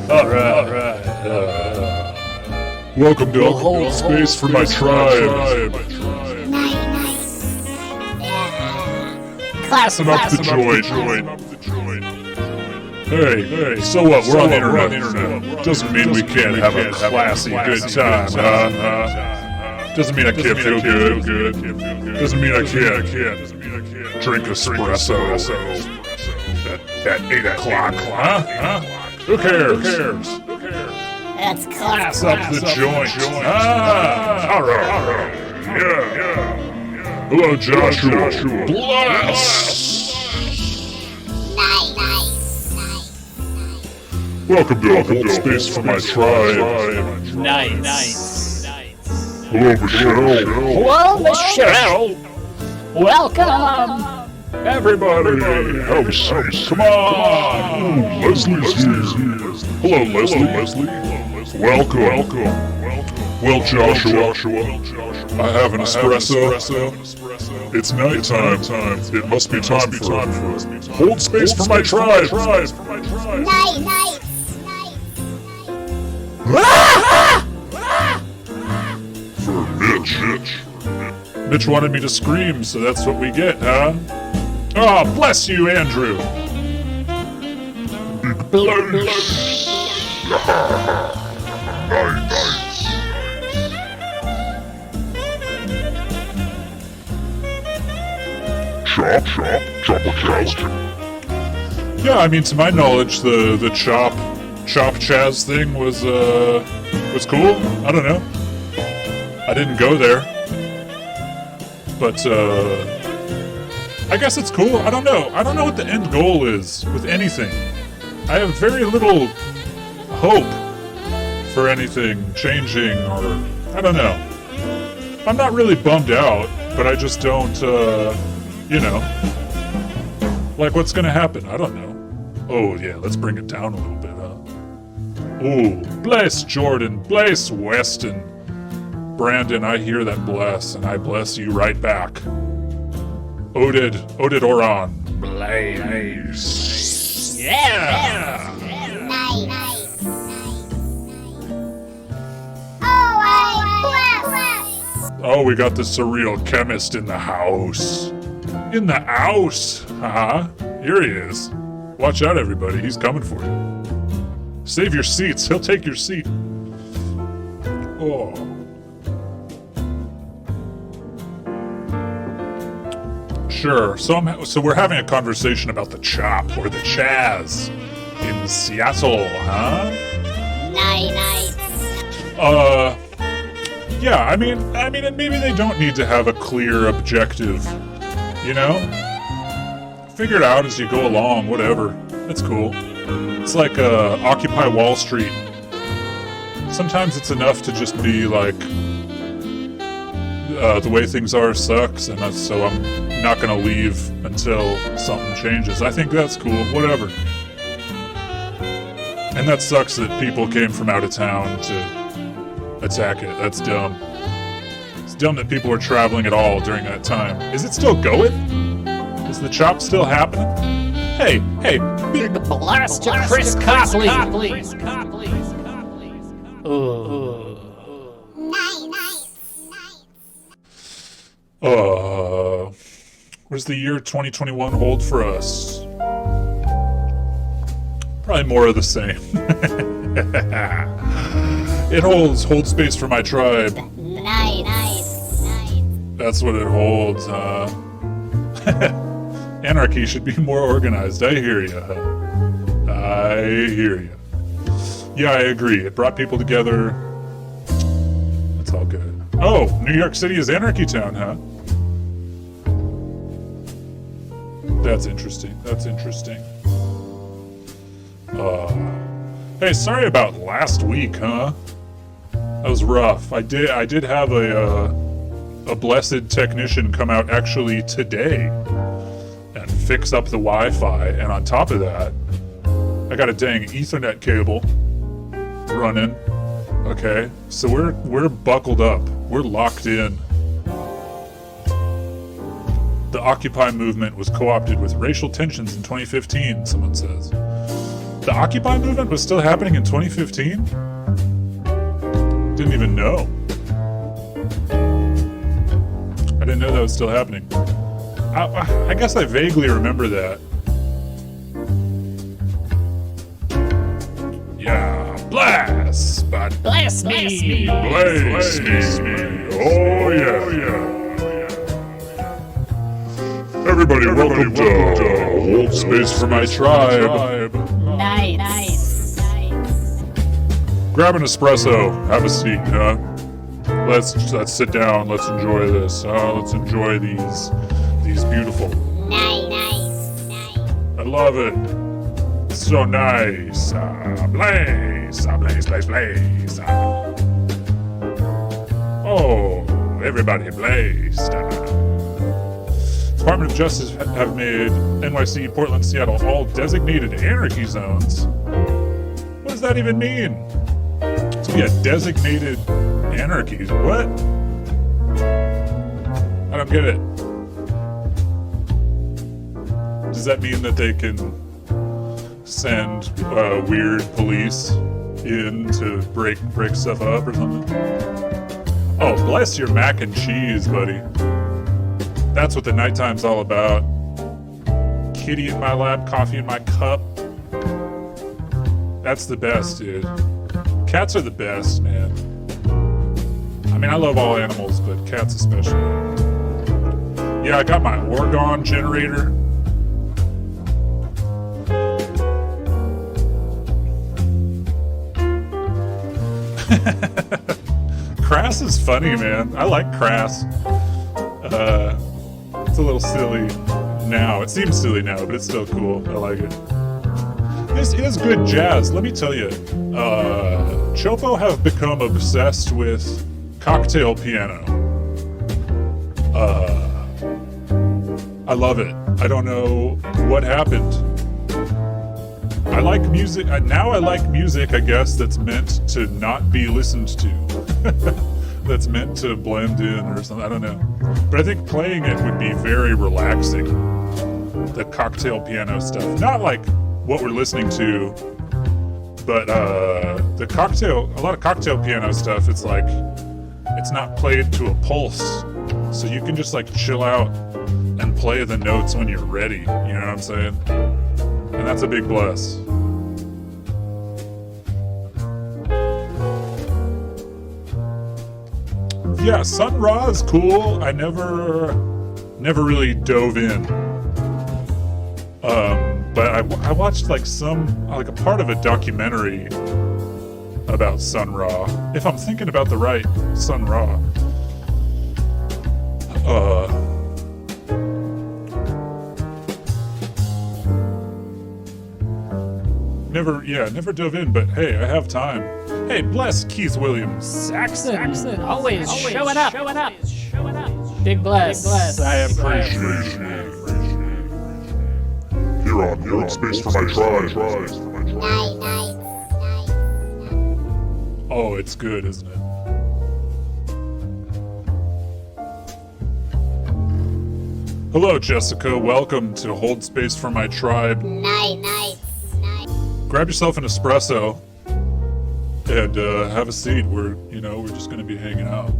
Alright. Welcome to Hold Space for my tribe. Nice. Class Up the joint. Hey, so what? We're on the internet. Doesn't mean we can't have a classy good time, huh? Doesn't mean I can't feel good. Doesn't mean I can't drink espresso at 8 o'clock, huh? Who cares? That's class. Up the joint. Alright. Yeah. Hello, Joshua. Bless. Welcome to Hold Space for my tribe. Nice. Hello, Michelle. Hello, Michelle. Welcome. Everybody, have some. Come on. Ooh, Leslie's here. Hello, Leslie. Welcome. Well, Joshua, I have an espresso. It's night time. It must be time for Hold Space for my tribe. Nice. For Mitch. Mitch wanted me to scream, so that's what we get, huh? Oh, bless you, Andrew. Nice. Chopo. Yeah, I mean, to my knowledge, the chop Chaz thing was cool. I don't know. I didn't go there, but I guess it's cool. I don't know. I don't know what the end goal is with anything. I have very little hope for anything changing, or I don't know. I'm not really bummed out, but I just don't, like what's gonna happen? I don't know. Oh yeah, let's bring it down a little bit, huh? Oh, bless Jordan, bless Weston. Brandon, I hear that bless, and I bless you right back. Oded Oran, blaze. Yeah. Nice. Oh, we got the surreal chemist in the house. Haha. Here he is. Watch out, everybody. He's coming for you. Save your seats. He'll take your seat. Oh. Sure. So we're having a conversation about the chop or the Chaz in Seattle, huh? Nice. Yeah. I mean, and maybe they don't need to have a clear objective. You know? Figure it out as you go along. Whatever. That's cool. It's like Occupy Wall Street. Sometimes it's enough to just be like, the way things are sucks, and so I'm not gonna leave until something changes. I think that's cool. Whatever. And that sucks that people came from out of town to attack it. That's dumb. It's dumb that people were traveling at all during that time. Is it still going? Is the chop still happening? Hey, Big blast to Chris Copley. what does the year 2021 hold for us? Probably more of the same. It hold space for my tribe. Nice. That's what it holds, huh? Anarchy should be more organized. I hear you. Yeah, I agree. It brought people together. That's all good. Oh, New York City is Anarchy Town, huh? That's interesting. Hey, sorry about last week, huh? That was rough. I did have a blessed technician come out actually today and fix up the Wi-Fi, and on top of that, I got a dang Ethernet cable running. Okay, so we're buckled up. We're locked in. The Occupy movement was co-opted with racial tensions in 2015, someone says. The Occupy movement was still happening in 2015? Didn't even know. I didn't know that was still happening. I guess I vaguely remember that. Yeah, blast! But Bless me! blaze me! Oh yeah! Everybody, welcome to Hold Space for My Tribe. Nice. Grab an espresso, have a seat, huh? Let's sit down. Let's enjoy this. Let's enjoy these beautiful. Nice. I love it. So nice. Blaze. Oh, everybody blaze. Department of Justice have made NYC, Portland, Seattle all designated anarchy zones. What does that even mean? To be a designated anarchy? What? I don't get it. Does that mean that they can send weird police in to break stuff up or something? Oh, bless your mac and cheese, buddy. That's what the nighttime's all about. Kitty in my lap, coffee in my cup. That's the best, dude. Cats are the best, man. I mean, I love all animals, but cats especially. Yeah, I got my Orgon generator. Crass is funny, man. I like Crass. It's a little silly now. It seems silly now, but it's still cool. I like it. This is good jazz, let me tell you. Chopo have become obsessed with cocktail piano. I love it. I don't know what happened. I like music. Now I like music, I guess, that's meant to not be listened to. That's meant to blend in or something. I don't know. But I think playing it would be very relaxing. The cocktail piano stuff. Not like what we're listening to, but a lot of cocktail piano stuff, it's like, it's not played to a pulse. So you can just like chill out and play the notes when you're ready. You know what I'm saying? And that's a big bless. Yeah, Sun Ra is cool. I never really dove in. But I watched like a part of a documentary about Sun Ra. If I'm thinking about the right Sun Ra. Never dove in, but hey, I have time. Hey, bless Keith Williams. Saxon, always showing up. Big bless. I appreciate you. Here on Hold Space for My Tribe. Nice. Oh, it's good, isn't it? Hello, Jessica. Welcome to Hold Space for My Tribe. Nice. Grab yourself an espresso and have a seat. We're just gonna be hanging out.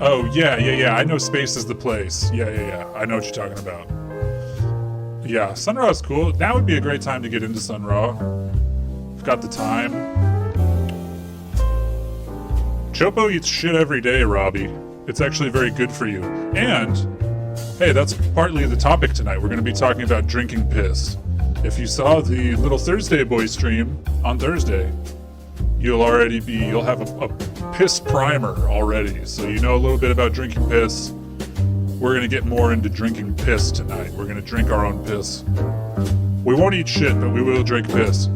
Oh yeah. I know space is the place. Yeah. I know what you're talking about. Yeah, Sun Ra is cool. Now would be a great time to get into Sun Ra. I've got the time. Chopo eats shit every day, Robbie. It's actually very good for you. And, hey, that's partly the topic tonight. We're going to be talking about drinking piss. If you saw the Little Thursday Boy stream on Thursday, you'll have a piss primer already. So you know a little bit about drinking piss. We're going to get more into drinking piss tonight. We're going to drink our own piss. We won't eat shit, but we will drink piss.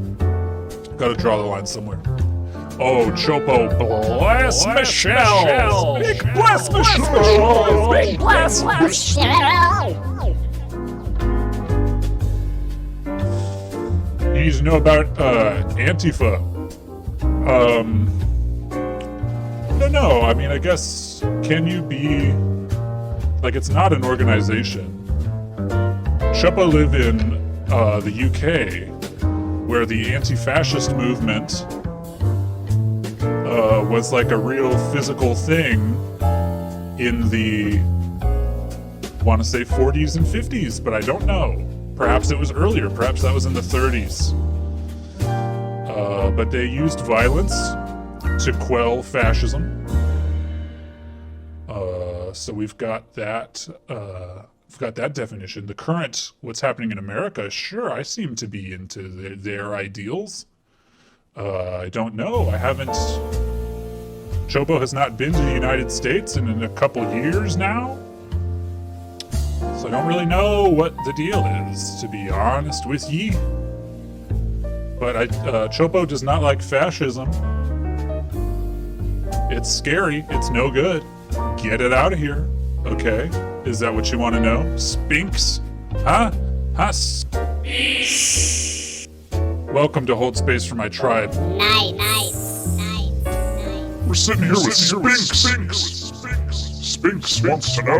Got to draw the line somewhere. Oh, Chopo, bless Michelle! Big bless Michelle! Big bless Michelle! You need to know about Antifa. don't know. I mean, I guess, can you be... Like, it's not an organization. Chopo live in the UK, where the anti-fascist movement was like a real physical thing in the, want to say 40s and 50s, but I don't know. Perhaps it was earlier. Perhaps that was in the 30s. But they used violence to quell fascism. So we've got that. We've got that definition. The current, what's happening in America, sure, I seem to be into their ideals. I don't know. I haven't. Chopo has not been to the United States in a couple years now. So I don't really know what the deal is, to be honest with ye. But Chopo does not like fascism. It's scary. It's no good. Get it out of here. Okay. Is that what you want to know? Spinks? Huh? Welcome to Hold Space for My Tribe. Nice. We're sitting here with Spinks. Spinks wants to know.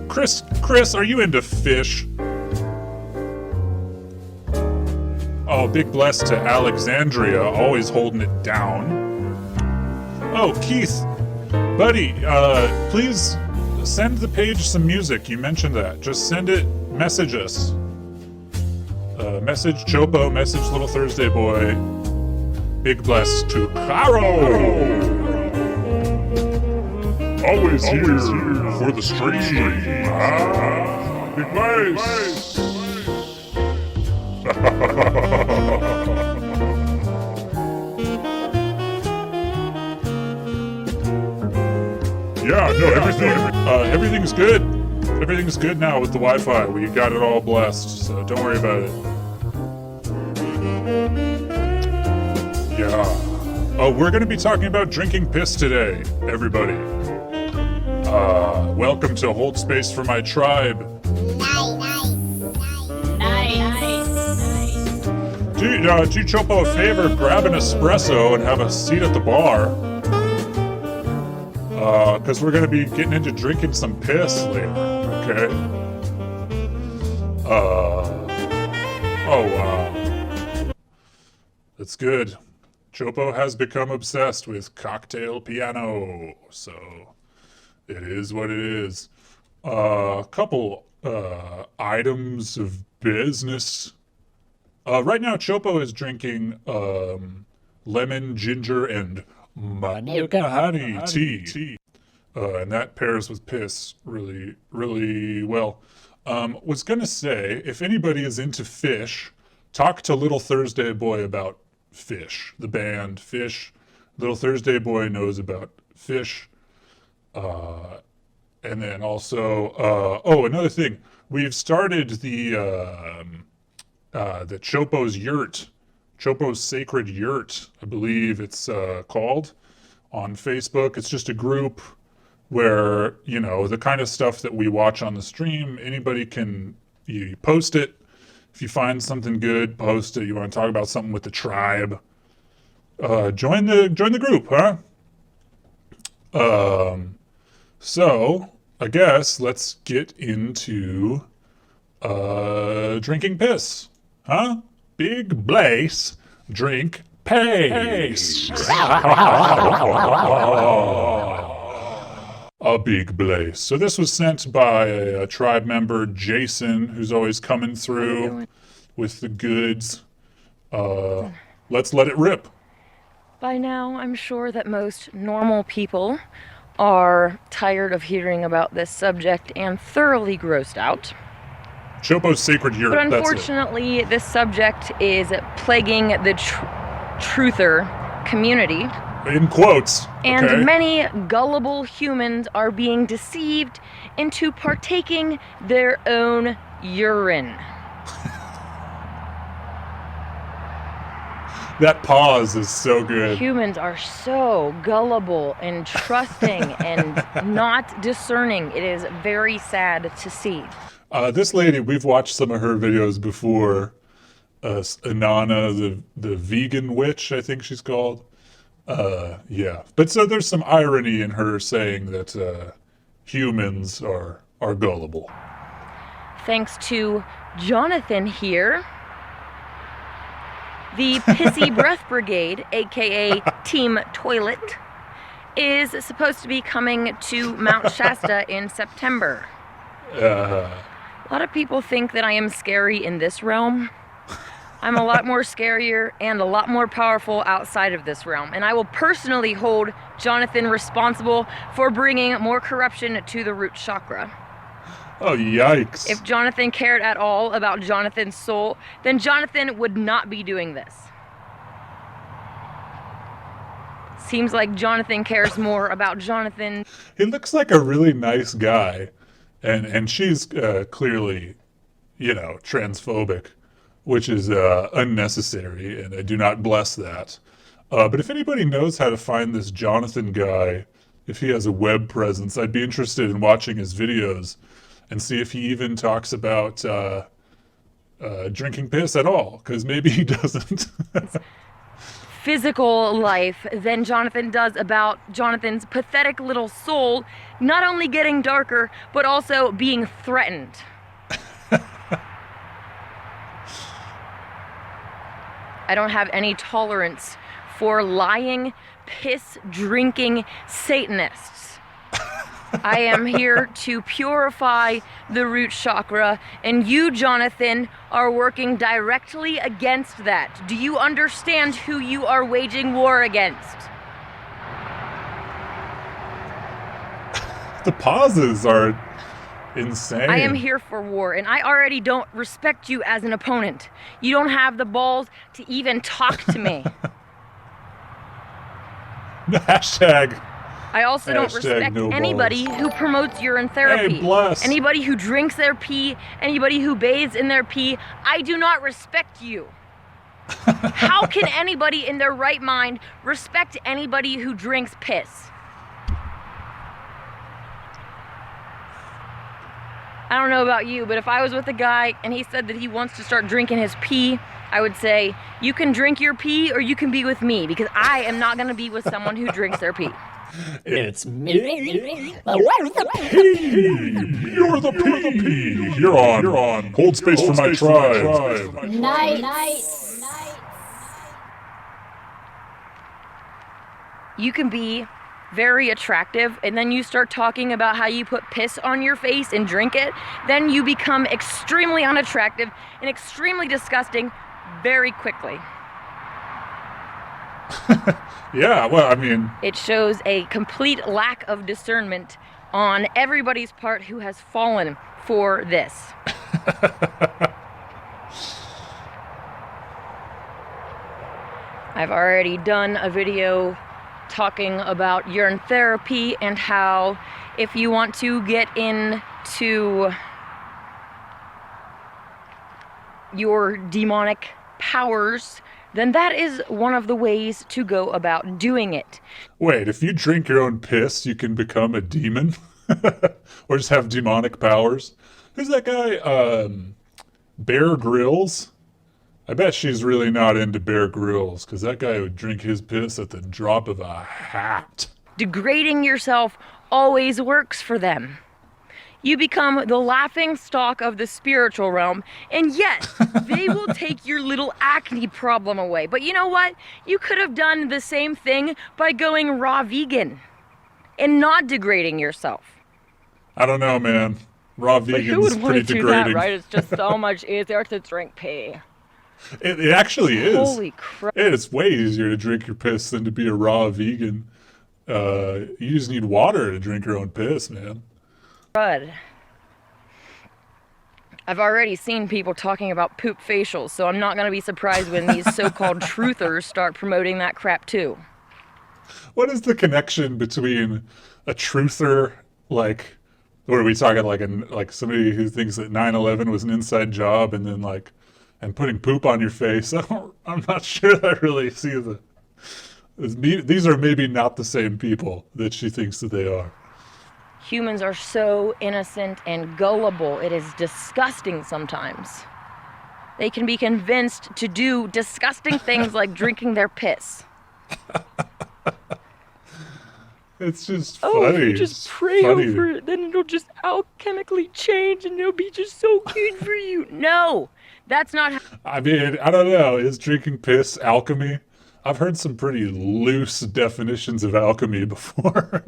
Chris, are you into fish? Oh, big bless to Alexandria, always holding it down. Oh, Keith, buddy, please send the page some music. You mentioned that. Just send it, message us. Message Chopo, message Little Thursday Boy. Big bless to Caro. Always here for the stream. Big bless. Yeah, no, everything's good. Everything's good now with the Wi-Fi. We got it all blessed, so don't worry about it. Yeah. Oh, we're gonna be talking about drinking piss today, everybody. Welcome to Hold Space for My Tribe. Do Chopo a favor, grab an espresso and have a seat at the bar. Because we're going to be getting into drinking some piss later, okay? Oh, wow. That's good. Chopo has become obsessed with cocktail piano, so it is what it is. Couple items of business. Right now, Chopo is drinking lemon, ginger, and manuka honey tea. And that pairs with piss really, really well. Was gonna say, if anybody is into fish, talk to Little Thursday Boy about Fish, the band Fish. Little Thursday Boy knows about Fish. And then also, another thing, we've started the Chopo's Yurt, Chopo's Sacred Yurt, I believe it's called, on Facebook. It's just a group where, you know, the kind of stuff that we watch on the stream, anybody can, you post it. If you find something good, post it. You want to talk about something with the tribe, join the group, huh? So I guess let's get into drinking piss, huh? Big Blaze, drink piss. A big blaze. So this was sent by a tribe member, Jason, who's always coming through with the goods. Let's let it rip. By now, I'm sure that most normal people are tired of hearing about this subject and thoroughly grossed out. Chopo's Sacred Yurt, But that's it. unfortunately, this subject is plaguing the truther community. In quotes. And okay. many gullible humans are being deceived into partaking their own urine. That pause is so good. Humans are so gullible and trusting and not discerning. It is very sad to see. This lady, we've watched some of her videos before. Inanna, the vegan witch, I think she's called. Yeah. But so there's some irony in her saying that humans are gullible. Thanks to Jonathan here, the Pissy Breath Brigade, aka Team Toilet, is supposed to be coming to Mount Shasta in September. A lot of people think that I am scary in this realm. I'm a lot more scarier and a lot more powerful outside of this realm, and I will personally hold Jonathan responsible for bringing more corruption to the root chakra. Oh, yikes. If Jonathan cared at all about Jonathan's soul, then Jonathan would not be doing this. Seems like Jonathan cares more about Jonathan. He looks like a really nice guy, and she's clearly, transphobic, which is unnecessary, and I do not bless that. But if anybody knows how to find this Jonathan guy, if he has a web presence, I'd be interested in watching his videos and see if he even talks about drinking piss at all, because maybe he doesn't. Physical life than Jonathan does about Jonathan's pathetic little soul not only getting darker, but also being threatened. I don't have any tolerance for lying, piss-drinking Satanists. I am here to purify the root chakra, and you, Jonathan, are working directly against that. Do you understand who you are waging war against? The pauses are insane. I am here for war, and I already don't respect you as an opponent. You don't have the balls to even talk to me. Hashtag. I also don't respect no anybody balls. who promotes urine therapy. Hey, bless. Anybody who drinks their pee, anybody who bathes in their pee. I do not respect you. How can anybody in their right mind respect anybody who drinks piss? I don't know about you, but if I was with a guy and he said that he wants to start drinking his pee, I would say, you can drink your pee or you can be with me, because I am not going to be with someone who drinks their pee. It's me. You're the P. You're on. Hold space for my tribe. Nice. You can be very attractive, and then you start talking about how you put piss on your face and drink it, then you become extremely unattractive and extremely disgusting very quickly. Yeah, well, I mean... It shows a complete lack of discernment on everybody's part who has fallen for this. I've already done a video talking about urine therapy and how if you want to get into your demonic powers, then that is one of the ways to go about doing it. Wait, if you drink your own piss, you can become a demon? Or just have demonic powers? Who's that guy? Bear Grylls? I bet she's really not into Bear Grylls, because that guy would drink his piss at the drop of a hat. Degrading yourself always works for them. You become the laughing stock of the spiritual realm, and yes, they will take your little acne problem away. But you know what? You could have done the same thing by going raw vegan and not degrading yourself. I don't know, man. Raw vegan's pretty degrading. It's just so much easier to drink pee. It actually is. Holy crap. It's way easier to drink your piss than to be a raw vegan. You just need water to drink your own piss, man. I've already seen people talking about poop facials, so I'm not going to be surprised when these so-called truthers start promoting that crap too. What is the connection between a truther, like, what are we talking, like somebody who thinks that 9/11 was an inside job, and then and putting poop on your face? I'm not sure I really see these are maybe not the same people that she thinks that they are. Humans are so innocent and gullible. It is disgusting sometimes. They can be convinced to do disgusting things like drinking their piss. It's just Oh, funny. if you just It's pray funny. over it, then it'll just alchemically change and it'll be just so good for you. No, that's not how. I mean, I don't know. Is drinking piss alchemy? I've heard some pretty loose definitions of alchemy before.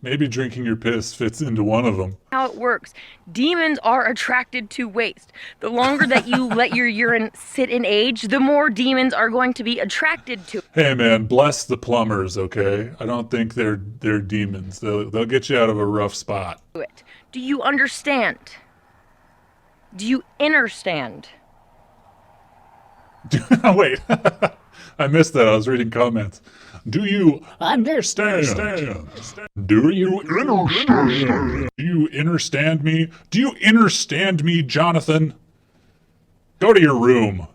Maybe drinking your piss fits into one of them. How it works. Demons are attracted to waste. The longer that you let your urine sit in age, the more demons are going to be attracted to Hey man, bless the plumbers, okay? I don't think they're demons. They'll get you out of a rough spot. it. Do you understand? Do you understand? Wait, I missed that. I was reading comments. Do you Understand. Do you understand? Do you understand me? Do you understand me, Jonathan? Go to your room.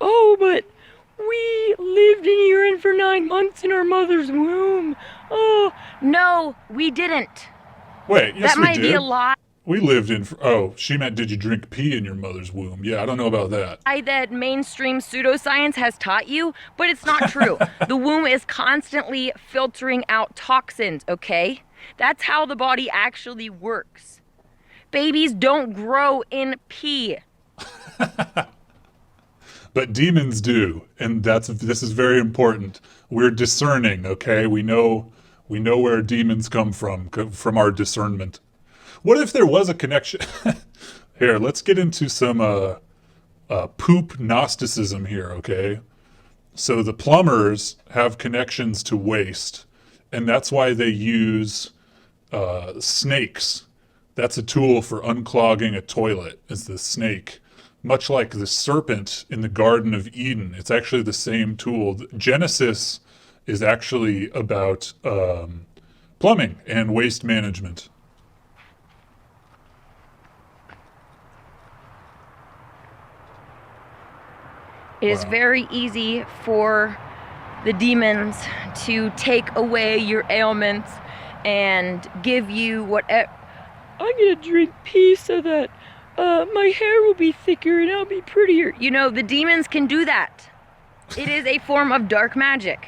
Oh, but we lived in urine for 9 months in our mother's womb. Oh, no, we didn't. Wait, yes That we might did. be a lie We lived in. Oh, she meant did you drink pee in your mother's womb? Yeah, I don't know about that. that mainstream pseudoscience has taught you, but it's not true. The womb is constantly filtering out toxins, okay? That's how the body actually works. Babies don't grow in pee. But demons do, and this is very important. We're discerning, okay? We know where demons come from our discernment. What if there was a connection? Here, let's get into some poop Gnosticism here, okay? So the plumbers have connections to waste, and that's why they use snakes. That's a tool for unclogging a toilet, is the snake. Much like the serpent in the Garden of Eden, it's actually the same tool. Genesis is actually about plumbing and waste management. It is very easy for the demons to take away your ailments and give you whatever. I'm gonna drink pee so that my hair will be thicker and I'll be prettier. You know, the demons can do that. It is a form of dark magic.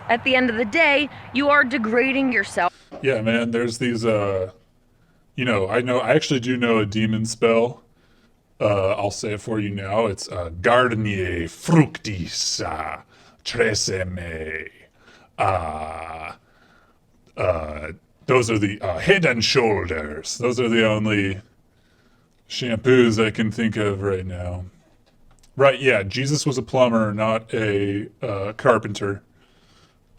At the end of the day, you are degrading yourself. Yeah, man, there's these, I actually do know a demon spell. I'll say it for you now. It's Gardenier Fructis Tresemme. Those are the Head and Shoulders. Those are the only shampoos I can think of right now. Right, yeah, Jesus was a plumber, not a carpenter.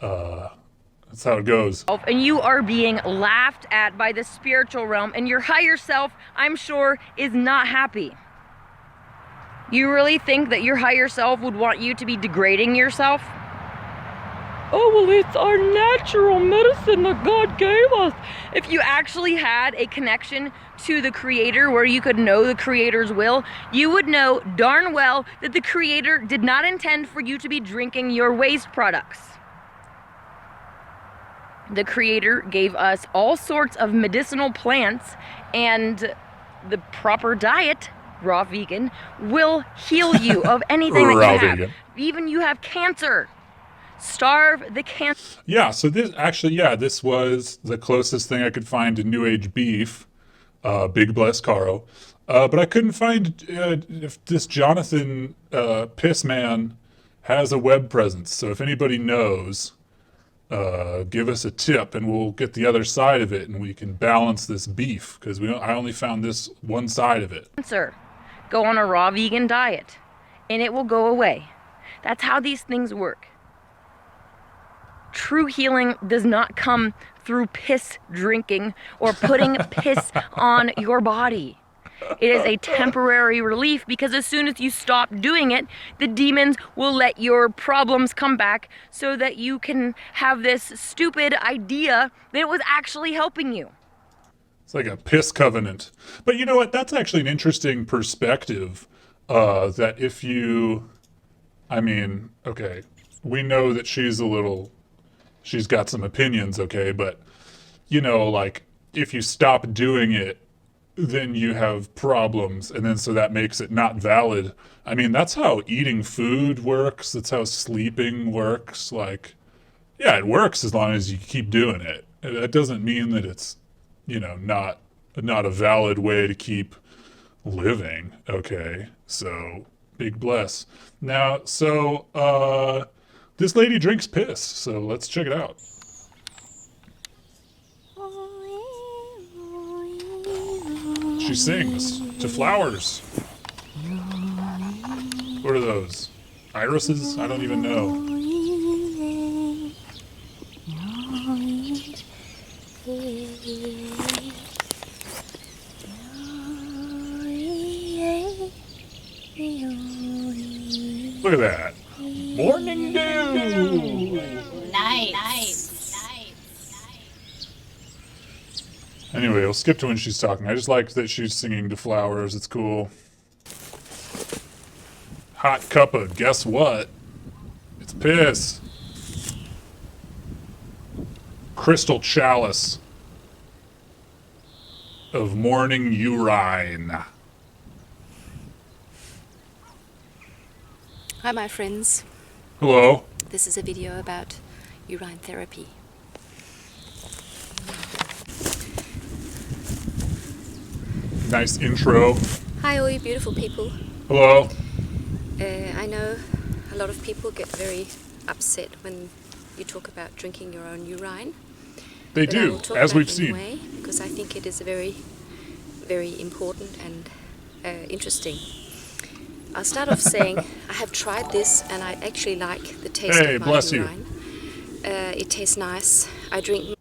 That's how it goes. And you are being laughed at by the spiritual realm, and your higher self, I'm sure, is not happy. You really think that your higher self would want you to be degrading yourself? Oh, well, it's our natural medicine that God gave us. If you actually had a connection to the Creator where you could know the Creator's will, you would know darn well that the Creator did not intend for you to be drinking your waste products. The Creator gave us all sorts of medicinal plants, and the proper diet, raw vegan, will heal you of anything that you Raw have. vegan. Even you have cancer. Starve the cancer. Yeah, so this was the closest thing I could find to New Age beef. Big bless Caro. But I couldn't find if this Jonathan Pissman has a web presence. So if anybody knows, give us a tip and we'll get the other side of it and we can balance this beef because I only found this one side of it. Go on a raw vegan diet and it will go away. That's how these things work. True healing does not come through piss drinking or putting piss on your body. It is a temporary relief because as soon as you stop doing it, the demons will let your problems come back so that you can have this stupid idea that it was actually helping you. It's like a piss covenant. But you know what? That's actually an interesting perspective. That if you, okay, we know that she's got some opinions, okay, but, like, if you stop doing it, then you have problems, and then so that makes it not valid. I mean, that's how eating food works. That's how sleeping works. Like, yeah, it works as long as you keep doing it. That doesn't mean that it's, not a valid way to keep living. Okay, so big bless. Now, so this lady drinks piss, so let's check it out. She sings to flowers. What are those? Irises? I don't even know. Look at that. Morning dew! Nice. Anyway, we'll skip to when she's talking. I just like that she's singing to flowers. It's cool. Hot cuppa. Guess what? It's piss. Crystal chalice of morning urine. Hi, my friends. Hello. This is a video about urine therapy. Nice intro. Hi, all you beautiful people. Hello. I know a lot of people get very upset when you talk about drinking your own urine. They But I do, will talk as about we've it seen. anyway, because I think it is very, very important and interesting. I'll start off saying I have tried this and I actually like the taste Hey, of my bless you. urine. It tastes nice. I drink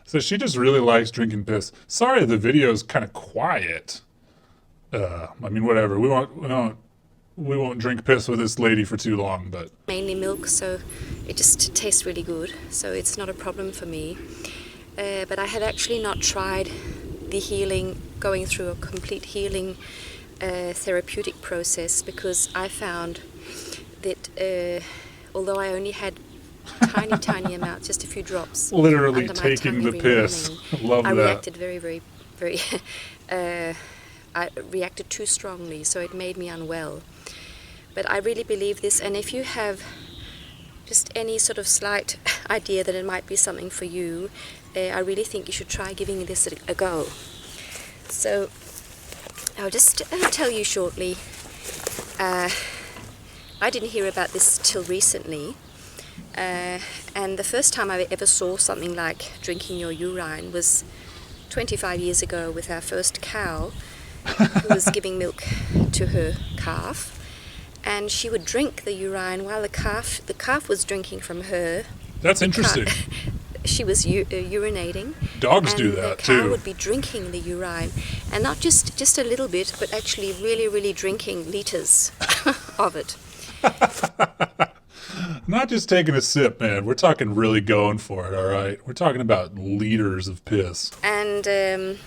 So she just really likes drinking piss. Sorry, the video's kind of quiet. I mean, whatever. We won't drink piss with this lady for too long. But mainly milk, so it just tastes really good. So it's not a problem for me. But I have actually not tried the healing, going through a complete healing therapeutic process, because I found that although I only had tiny amount, just a few drops, literally under my taking tongue the every piss. morning, Love I that. reacted very I reacted too strongly, so it made me unwell. But I really believe this, and if you have just any sort of slight idea that it might be something for you, I really think you should try giving this a go. So I'll just tell you shortly. I didn't hear about this till recently, and the first time I ever saw something like drinking your urine was 25 years ago with our first cow, who was giving milk to her calf, and she would drink the urine while the calf was drinking from her. That's interesting. She was urinating. Dogs and do the that cow too. would be drinking the urine, and not just a little bit, but actually really drinking liters of it. Not just taking a sip, man. We're talking really going for it, all right? We're talking about liters of piss. And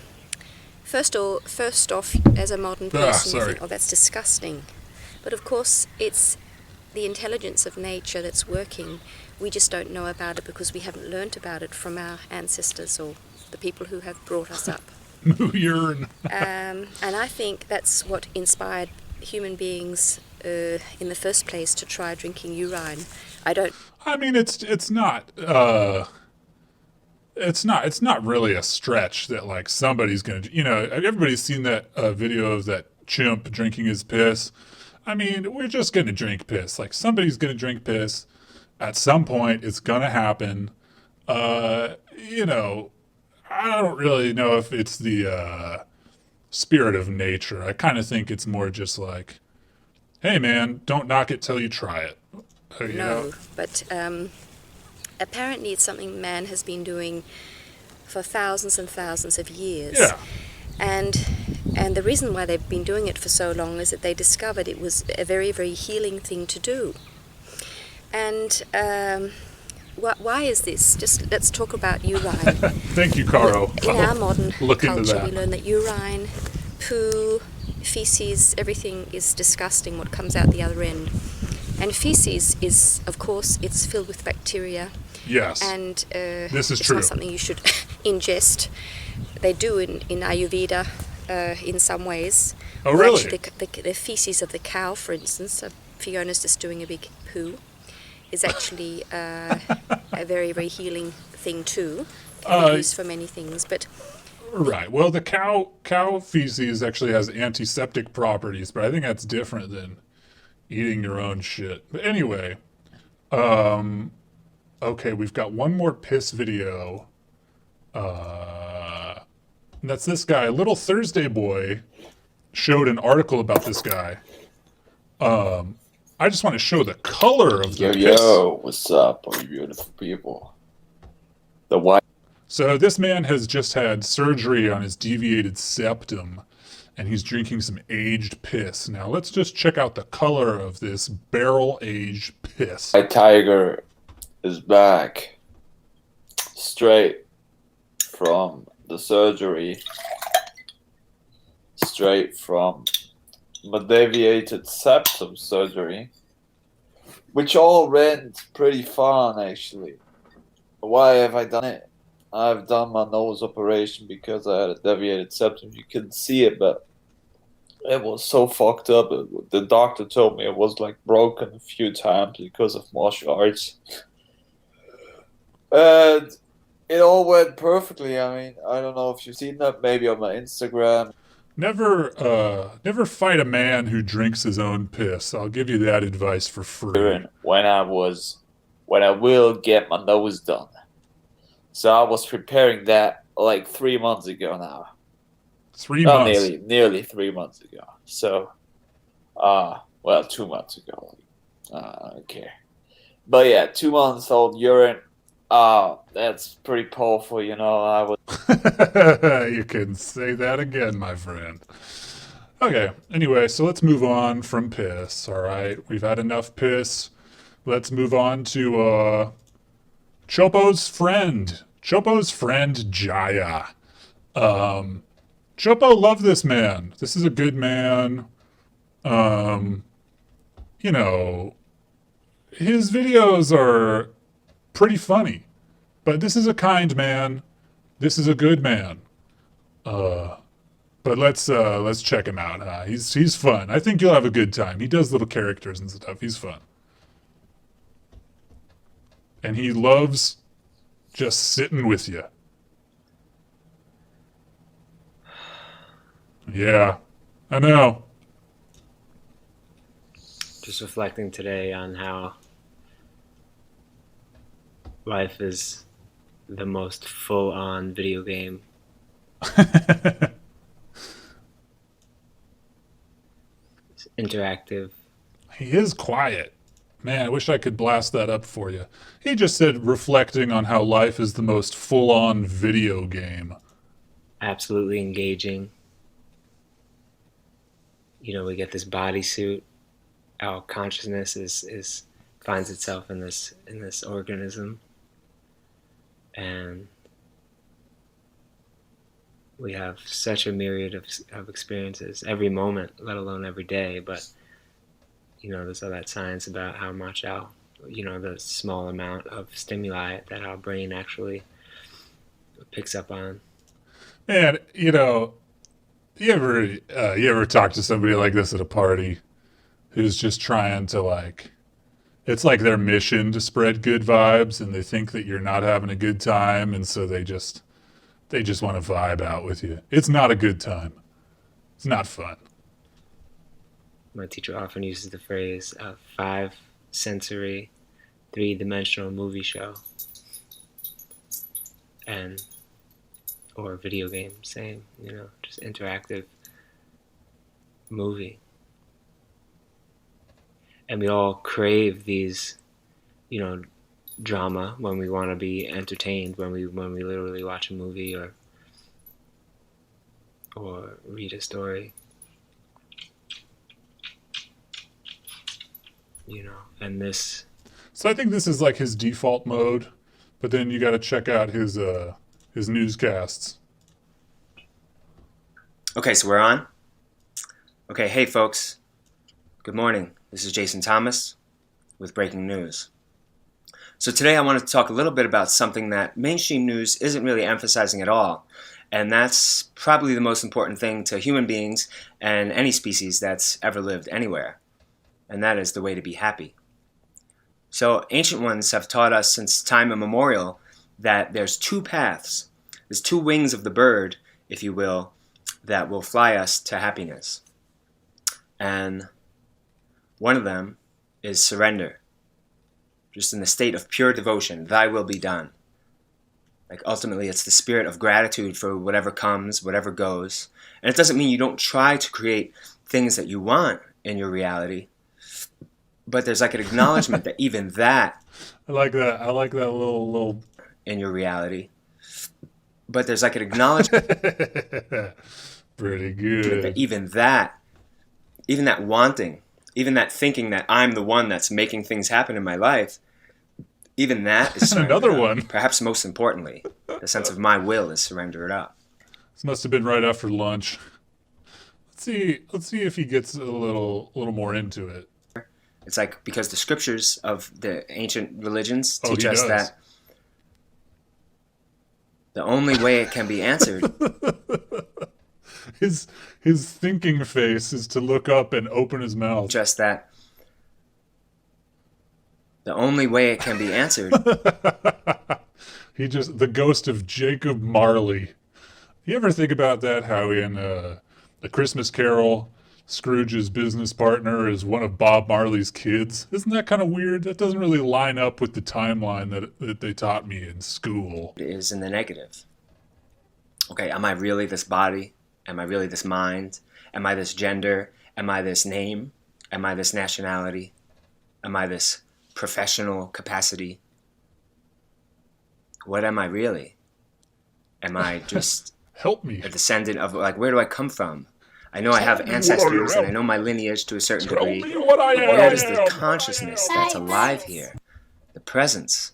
first off, as a modern person, you sorry. think, oh, that's disgusting. But of course, it's the intelligence of nature that's working. We just don't know about it because we haven't learnt about it from our ancestors or the people who have brought us up. Urine. And I think that's what inspired human beings in the first place to try drinking urine. I mean, it's not really a stretch that like somebody's gonna, everybody's seen that video of that chimp drinking his piss. I mean, we're just gonna drink piss. Like somebody's gonna drink piss at some point. It's gonna happen. I don't really know if it's the spirit of nature. I kind of think it's more just like, hey man, don't knock it till you try it. You know? No, but apparently it's something man has been doing for thousands and thousands of years. Yeah. And the reason why they've been doing it for so long is that they discovered it was a very healing thing to do. And why is this? Just let's talk about urine. Thank you, Caro. In our modern Look into culture, that. we learn that urine, poo, feces, everything is disgusting, what comes out the other end. And feces is, of course, it's filled with bacteria. Yes. And This is it's true. not something you should ingest. they do in Ayurveda in some ways. Oh, Or really? actually, the feces of the cow, for instance, Fiona's just doing a big poo, is actually a very, very healing thing too. Can be used for many things, but Right. Well, the cow feces actually has antiseptic properties, but I think that's different than eating your own shit. But anyway, okay, we've got one more piss video. And that's this guy, Little Thursday Boy, showed an article about this guy. I just want to show the color of the piss. Yo, what's up, all you beautiful people? The white. So this man has just had surgery on his deviated septum, and he's drinking some aged piss. Now let's just check out the color of this barrel-aged piss. White tiger is back, straight from the surgery, straight from my deviated septum surgery, which all went pretty fun actually. Why have I done it? I've done my nose operation because I had a deviated septum. You couldn't see it, but it was so fucked up. The doctor told me it was like broken a few times because of martial arts. And it all went perfectly. I mean, I don't know if you've seen that, maybe on my Instagram. Never fight a man who drinks his own piss. I'll give you that advice for free. When I will get my nose done. So I was preparing that like 3 months ago now. 3 months? Nearly 3 months ago. So, 2 months ago. I don't care. But yeah, 2 months old urine. That's pretty powerful, you know. I was. You can say that again, my friend. Okay, anyway, so let's move on from piss, all right? We've had enough piss. Let's move on to, Chopo's friend Jaya. Chopo loved this man. This is a good man. You know, his videos are pretty funny, but this is a kind man. This is a good man. But let's check him out. He's fun. I think you'll have a good time. He does little characters and stuff. He's fun. And he loves just sitting with you. Yeah, I know. Just reflecting today on how life is the most full-on video game. It's interactive. He is quiet. Man, I wish I could blast that up for you. He just said reflecting on how life is the most full-on video game. Absolutely engaging. You know, we get this bodysuit. Our consciousness is finds itself in this organism, and we have such a myriad of experiences every moment, let alone every day. But you know, there's all that science about how much the small amount of stimuli that our brain actually picks up on. And you know, you ever talk to somebody like this at a party who's just trying to it's like their mission to spread good vibes, and they think that you're not having a good time, and so they just want to vibe out with you. It's not a good time. It's not fun. My teacher often uses the phrase five-sensory, three-dimensional movie show, or video game, same, just interactive movie. And we all crave these, drama when we want to be entertained, when we literally watch a movie or read a story. And this. So I think this is like his default mode, but then you got to check out his newscasts. Okay, so we're on. Okay, hey folks. Good morning. This is Jason Thomas with breaking news. So today I wanted to talk a little bit about something that mainstream news isn't really emphasizing at all, And that's probably the most important thing to human beings and any species that's ever lived anywhere. And that is the way to be happy. So ancient ones have taught us since time immemorial that there's two paths. There's two wings of the bird, if you will, that will fly us to happiness. And one of them is surrender. Just in the state of pure devotion, thy will be done. Like ultimately, it's the spirit of gratitude for whatever comes, whatever goes. And it doesn't mean you don't try to create things that you want in your reality. But there's like an acknowledgement that even that... I like that. I like that little... in your reality. But there's like an acknowledgement... Pretty good. That even that wanting, even that thinking that I'm the one that's making things happen in my life, even that is another up. one. Perhaps most importantly, the sense of my will is surrendered up. This must have been right after lunch. Let's see if he gets a little more into it. It's like because the scriptures of the ancient religions teach us that the only way it can be answered. His thinking face is to look up and open his mouth. Just that the only way it can be answered. The ghost of Jacob Marley. You ever think about that? How in A Christmas Carol, Scrooge's business partner is one of Bob Marley's kids. Isn't that kind of weird? That doesn't really line up with the timeline that they taught me in school. It is in the negative. Okay, am I really this body? Am I really this mind? Am I this gender? Am I this name? Am I this nationality? Am I this professional capacity? What am I really? Am I just help me a descendant of, like, where do I come from? I know I have ancestors and I know my lineage to a certain degree. What I am. Where is the consciousness that's alive here? The presence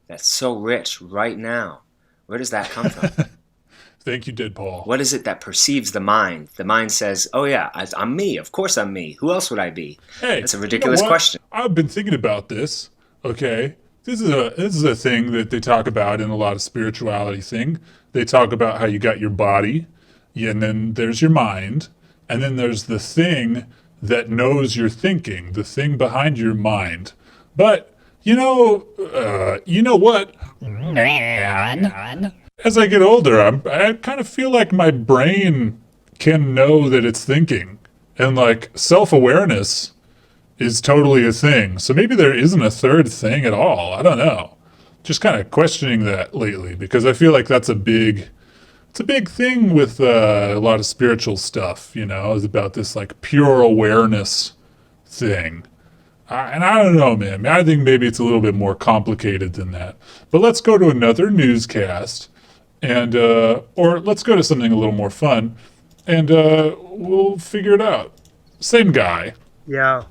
that's so rich right now. Where does that come from? Thank you, Dead Paul. What is it that perceives the mind? The mind says, oh yeah, I'm me. Of course I'm me. Who else would I be? Hey, that's a ridiculous question. I've been thinking about this. Okay. This is a thing that they talk about in a lot of spirituality thing. They talk about how you got your body, and then there's your mind, and then there's the thing that knows your thinking, the thing behind your mind. But you know what? As I get older, I kind of feel like my brain can know that it's thinking, and like self-awareness is totally a thing. So maybe there isn't a third thing at all. I don't know. Just kind of questioning that lately because I feel like it's a big thing with a lot of spiritual stuff, is about this like pure awareness thing. And I don't know, man. I think maybe it's a little bit more complicated than that. But let's go to another newscast and, or let's go to something a little more fun and we'll figure it out. Same guy. Yo.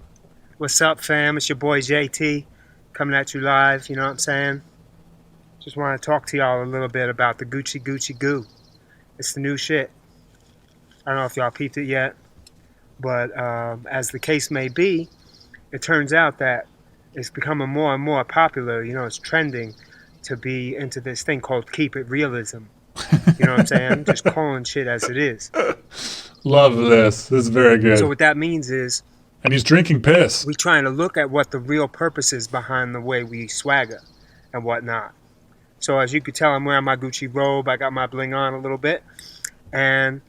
What's up, fam? It's your boy JT coming at you live, you know what I'm saying? Just want to talk to y'all a little bit about the Gucci Goo. It's the new shit. I don't know if y'all peeped it yet, but as the case may be, it turns out that it's becoming more and more popular, it's trending to be into this thing called keep it realism. You know what I'm saying? Just calling shit as it is. Love this. This is very good. So what that means is, and he's drinking piss. We're trying to look at what the real purpose is behind the way we swagger and whatnot. So as you could tell, I'm wearing my Gucci robe. I got my bling on a little bit. And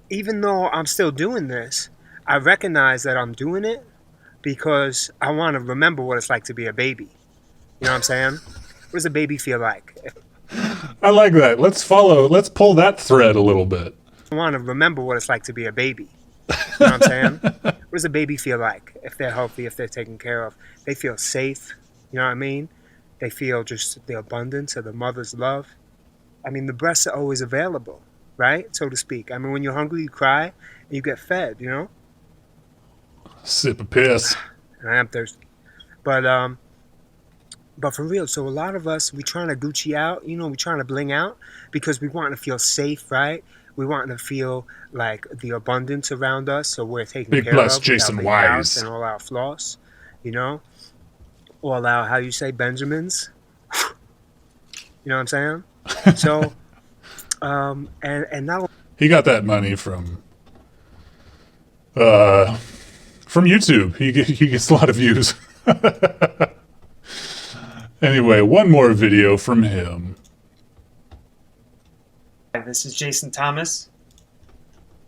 even though I'm still doing this, I recognize that I'm doing it because I want to remember what it's like to be a baby. You know what I'm saying? What does a baby feel like? I like that. Let's pull that thread a little bit. I want to remember what it's like to be a baby. You know what I'm saying? What does a baby feel like if they're healthy, if they're taken care of? They feel safe, you know what I mean? They feel just the abundance of the mother's love. I mean, the breasts are always available, right? So to speak. I mean, when you're hungry, you cry, and you get fed, Sip of piss. I am thirsty. But for real, so a lot of us, we trying to Gucci out, we trying to bling out because we want to feel safe, right? We want to feel like the abundance around us, so we're taking Big care bless of Jason our Wise house and all our floss, all our, how you say, Benjamins. You know what I'm saying? So And not He got that money from YouTube. He gets a lot of views. Anyway, one more video from him. Hi, this is Jason Thomas,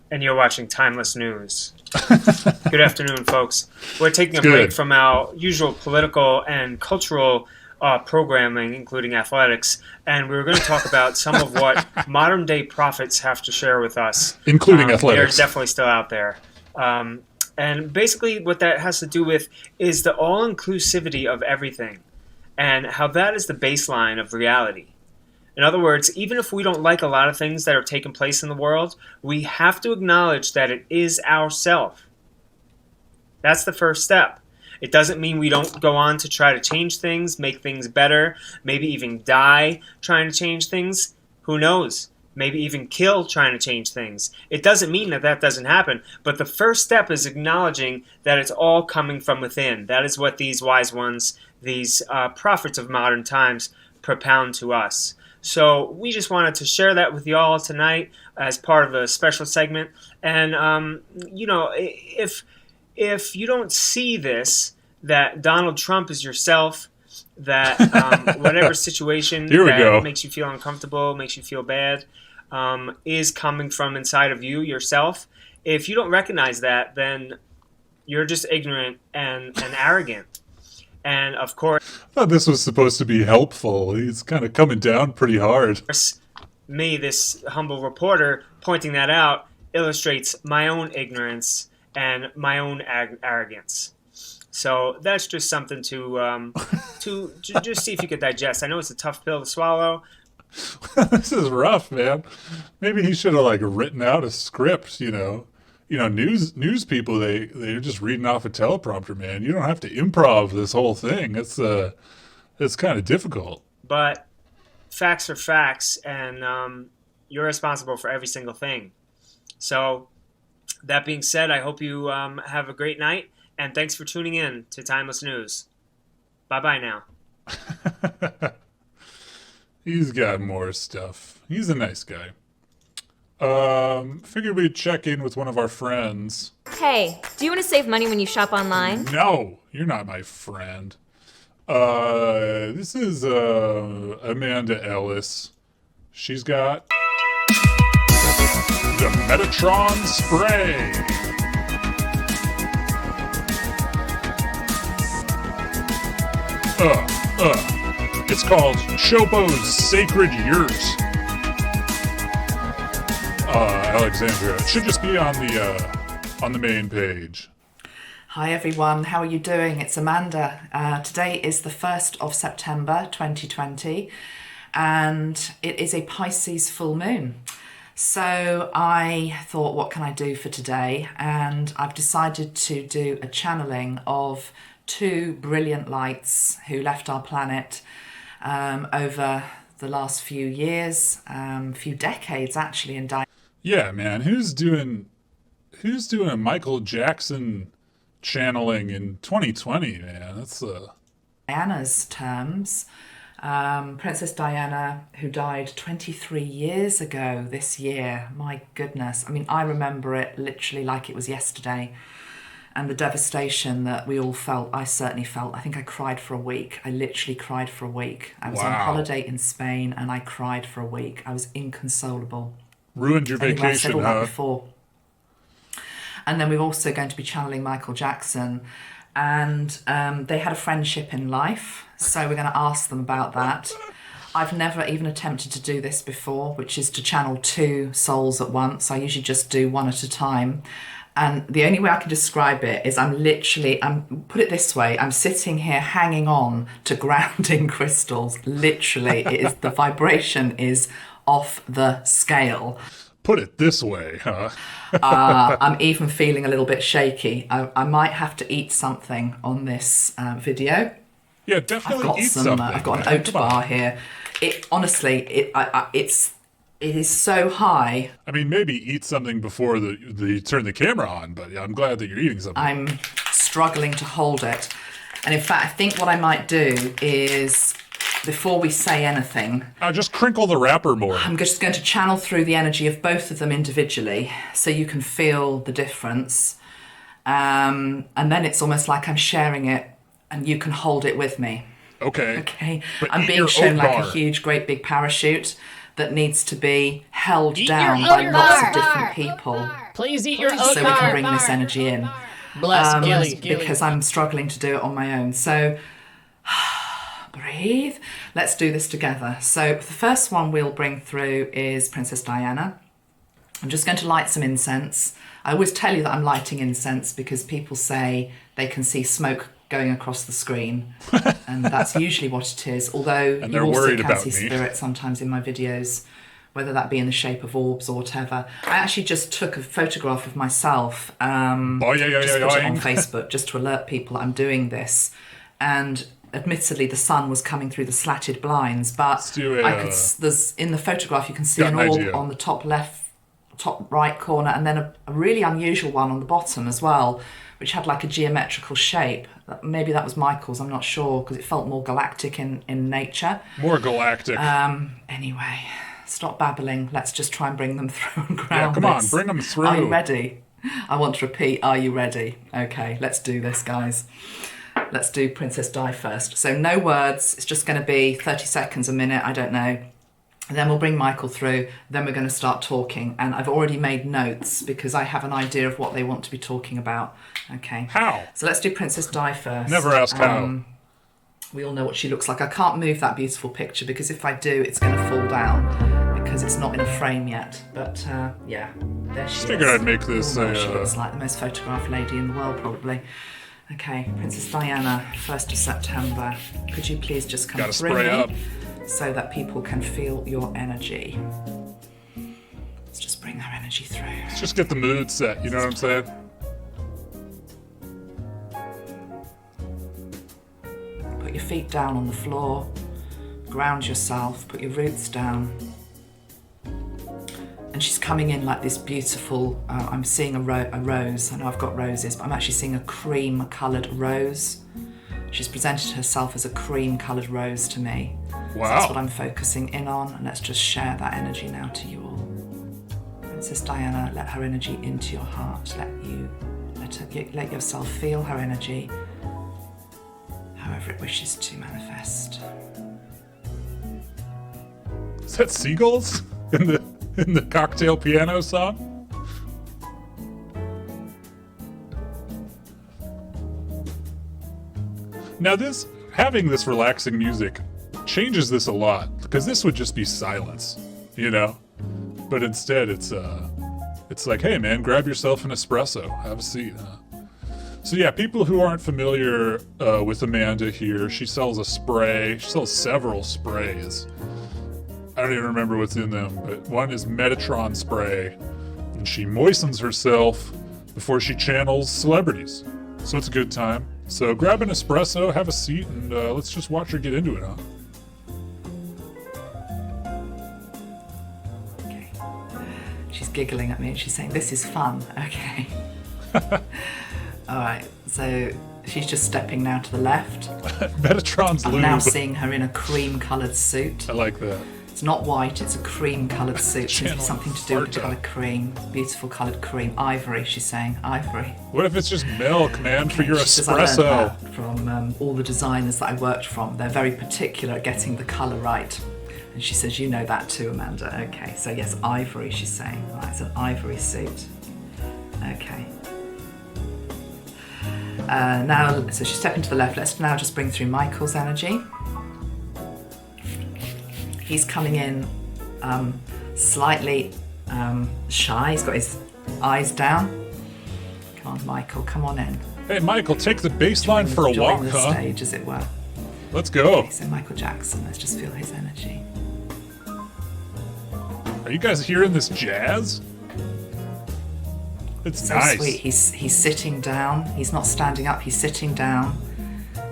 and you're watching Timeless News. Good afternoon, folks. We're taking a break from our usual political and cultural programming, including athletics, and we're going to talk about some of what modern-day prophets have to share with us. Including athletics. They're definitely still out there. And basically what that has to do with is the all-inclusivity of everything, and how that is the baseline of reality. In other words, even if we don't like a lot of things that are taking place in the world, we have to acknowledge that it is ourself. That's the first step. It doesn't mean we don't go on to try to change things, make things better, maybe even die trying to change things. Who knows? Maybe even kill trying to change things. It doesn't mean that that doesn't happen, but the first step is acknowledging that it's all coming from within. That is what these wise ones, these prophets of modern times, propound to us. So we just wanted to share that with you all tonight as part of a special segment. And, you know, if you don't see this, that Donald Trump is yourself, that whatever situation that makes you feel uncomfortable, makes you feel bad, is coming from inside of you yourself. If you don't recognize that, then you're just ignorant and arrogant. And of course, I thought this was supposed to be helpful. He's kind of coming down pretty hard. Me, this humble reporter, pointing that out illustrates my own ignorance and my own arrogance. So that's just something to just see if you could digest. I know it's a tough pill to swallow. This is rough, man. Maybe he should have like written out a script, you know. You know, news people, they're just reading off a teleprompter, man. You don't have to improv this whole thing. It's kind of difficult. But facts are facts, and you're responsible for every single thing. So that being said, I hope you have a great night, and thanks for tuning in to Timeless News. Bye-bye now. He's got more stuff. He's a nice guy. Figured we'd check in with one of our friends. Hey, do you want to save money when you shop online? No, you're not my friend. This is, Amanda Ellis. She's got the Metatron Spray. It's called Chopo's Sacred Yurt. Alexandria. It should just be on the main page. Hi everyone, how are you doing? It's Amanda. Today is the 1st of September 2020 and it is a Pisces full moon. So I thought, what can I do for today? And I've decided to do a channeling of two brilliant lights who left our planet over the last few years, few decades actually, and died. Yeah, man, who's doing a Michael Jackson channeling in 2020, man? That's Diana's terms. Princess Diana, who died 23 years ago this year. My goodness. I mean, I remember it literally like it was yesterday. And the devastation that we all felt, I certainly felt. I think I cried for a week. I literally cried for a week. I was on holiday in Spain and I cried for a week. I was inconsolable. Ruined your vacation, huh? Before. And then we're also going to be channeling Michael Jackson. And they had a friendship in life. So we're going to ask them about that. I've never even attempted to do this before, which is to channel two souls at once. I usually just do one at a time. And the only way I can describe it is put it this way, I'm sitting here hanging on to grounding crystals. Literally, it is, the vibration is off the scale. Put it this way, huh? I'm even feeling a little bit shaky. I might have to eat something on this video. Yeah, definitely eat something. I've got an oat bar here. It honestly, it is so high. I mean, maybe eat something before you turn the camera on, but I'm glad that you're eating something. I'm struggling to hold it. And in fact, I think what I might do is before we say anything, Just crinkle the wrapper more. I'm just going to channel through the energy of both of them individually so you can feel the difference. And then it's almost like I'm sharing it and you can hold it with me. Okay. Okay. But I'm eat being your shown oat like bar. a huge, great big parachute that needs to be held Eat down your by oat lots bar. of different people Please eat your oat so we bar. can bring this energy in. Bless Gilly. Because I'm struggling to do it on my own. So breathe. Let's do this together. So the first one we'll bring through is Princess Diana. I'm just going to light some incense. I always tell you that I'm lighting incense because people say they can see smoke going across the screen, and that's usually what it is. Although And you they're also worried can about see me. spirit sometimes in my videos, whether that be in the shape of orbs or whatever. I actually just took a photograph of myself, just put it on Facebook just to alert people that I'm doing this. And admittedly, the sun was coming through the slatted blinds, but there's in the photograph you can see an orb on the top right corner, and then a really unusual one on the bottom as well, which had like a geometrical shape. Maybe that was Michael's, I'm not sure, because it felt more galactic in nature. More galactic. Anyway, stop babbling. Let's just try and bring them through and ground Yeah, come on, this. bring them through. Are you ready? I want to repeat, are you ready? Okay, let's do this, guys. Let's do Princess Di first. So no words. It's just going to be 30 seconds, a minute, I don't know. And then we'll bring Michael through. Then we're going to start talking. And I've already made notes because I have an idea of what they want to be talking about. Okay. How? So let's do Princess Di first. Never ask how. We all know what she looks like. I can't move that beautiful picture because if I do, it's going to fall down because it's not in a frame yet. But yeah, there she is. Figured I'd make this. She looks like the most photographed lady in the world, probably. Okay, Princess Diana, 1st of September. Could you please just come Gotta through spray me up. so that people can feel your energy? Let's just bring her energy through. Let's just get the mood set, you know what I'm saying? Put your feet down on the floor, ground yourself, put your roots down. And she's coming in like this beautiful, I'm seeing a rose. I know I've got roses, but I'm actually seeing a cream coloured rose. She's presented herself as a cream coloured rose to me. Wow. So that's what I'm focusing in on, and let's just share that energy now to you all. Princess Diana, let her energy into your heart. Let yourself feel her energy, however it wishes to manifest. Is that seagulls in the cocktail piano song? Now having this relaxing music changes this a lot, because this would just be silence, you know? But instead it's like, hey man, grab yourself an espresso, have a seat. So yeah, people who aren't familiar with Amanda here, she sells a spray, she sells several sprays. I don't even remember what's in them, but one is Metatron spray, and she moistens herself before she channels celebrities. So it's a good time. So grab an espresso, have a seat, and let's just watch her get into it, huh? Okay. She's giggling at me and she's saying, this is fun. Okay. All right, so she's just stepping now to the left. Metatron's I'm lube. now seeing her in a cream-coloured suit. I like that. It's not white, it's a cream-coloured suit. Seems to be something to do with the colour cream. Beautiful coloured cream. Ivory, she's saying. Ivory. What if it's just milk, man, for your She says, I learned espresso? that from all the designers that I worked from. They're very particular at getting the colour right. And she says, you know that too, Amanda. Okay, so yes, ivory, she's saying. Right, it's an ivory suit. Okay. Now, so she's stepping to the left. Let's now just bring through Michael's energy. He's coming in slightly shy. He's got his eyes down. Come on, Michael, come on in. Hey, Michael, take the bass line for a walk, Join the huh? stage, as it were. Let's go. Okay, so Michael Jackson, let's just feel his energy. Are you guys hearing this jazz? It's So nice. sweet. He's sitting down. He's not standing up. He's sitting down.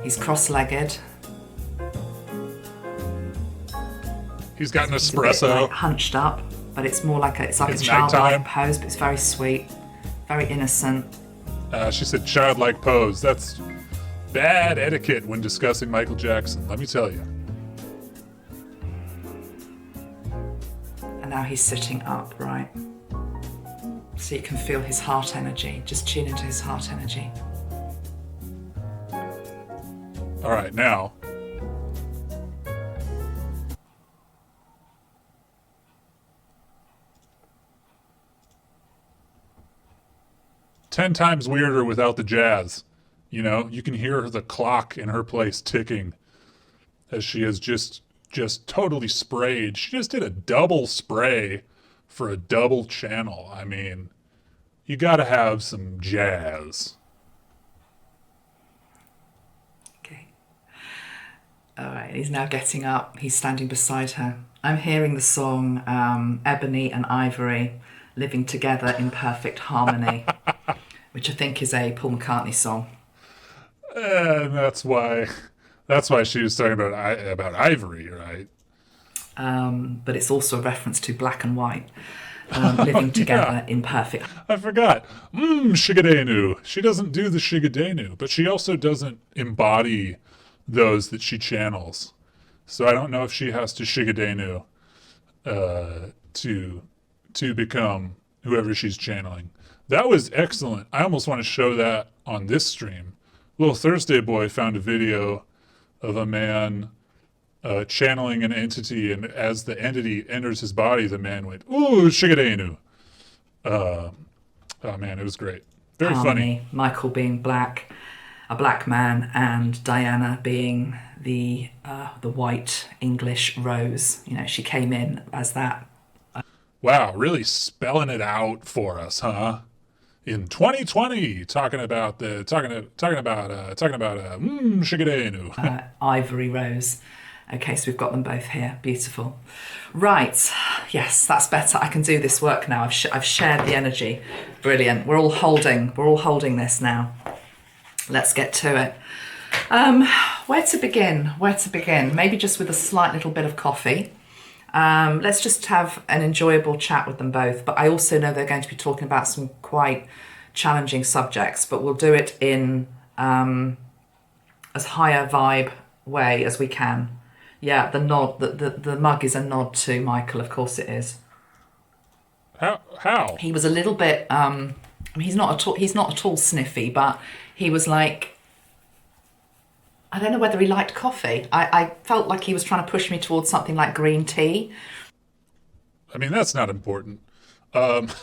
He's cross-legged. He's got an He's a bit, espresso. like, hunched up, but it's more like it's like It's a childlike nighttime. pose, but it's very sweet, very innocent. She said childlike pose. That's bad etiquette when discussing Michael Jackson, let me tell you. And now he's sitting up, right? So you can feel his heart energy. Just tune into his heart energy. All right, now. Ten times weirder without the jazz. You know, you can hear the clock in her place ticking as she has just totally sprayed. She just did a double spray for a double channel. I mean, you got to have some jazz. Okay. All right, he's now getting up. He's standing beside her. I'm hearing the song Ebony and Ivory living together in perfect harmony, which I think is a Paul McCartney song. And that's why she was talking about Ivory, right? But it's also a reference to Black and White living together in perfect. I forgot. Shigadenu. She doesn't do the Shigadenu, but she also doesn't embody those that she channels. So I don't know if she has to Shigadenu to become whoever she's channeling. That was excellent. I almost want to show that on this stream. Little Thursday Boy found a video of a man channeling an entity, and as the entity enters his body, the man went, "Ooh, Shigadenu." Oh man, it was great. Very funny. Michael being black, a black man, and Diana being the white English rose. You know, she came in as that. Wow, really spelling it out for us, huh? In 2020, talking about Shigadenu. Ivory rose. Okay, so we've got them both here. Beautiful. Right. Yes, that's better. I can do this work now. I've shared the energy. Brilliant. We're all holding this now. Let's get to it. Where to begin? Maybe just with a slight little bit of coffee. Let's just have an enjoyable chat with them both. But I also know they're going to be talking about some quite challenging subjects, but we'll do it in as high a vibe way as we can. Yeah, the nod, the mug is a nod to Michael, of course it is. How? He was a little bit, he's not at all sniffy, but he was like, I don't know whether he liked coffee. I felt like he was trying to push me towards something like green tea. I mean, that's not important. Here,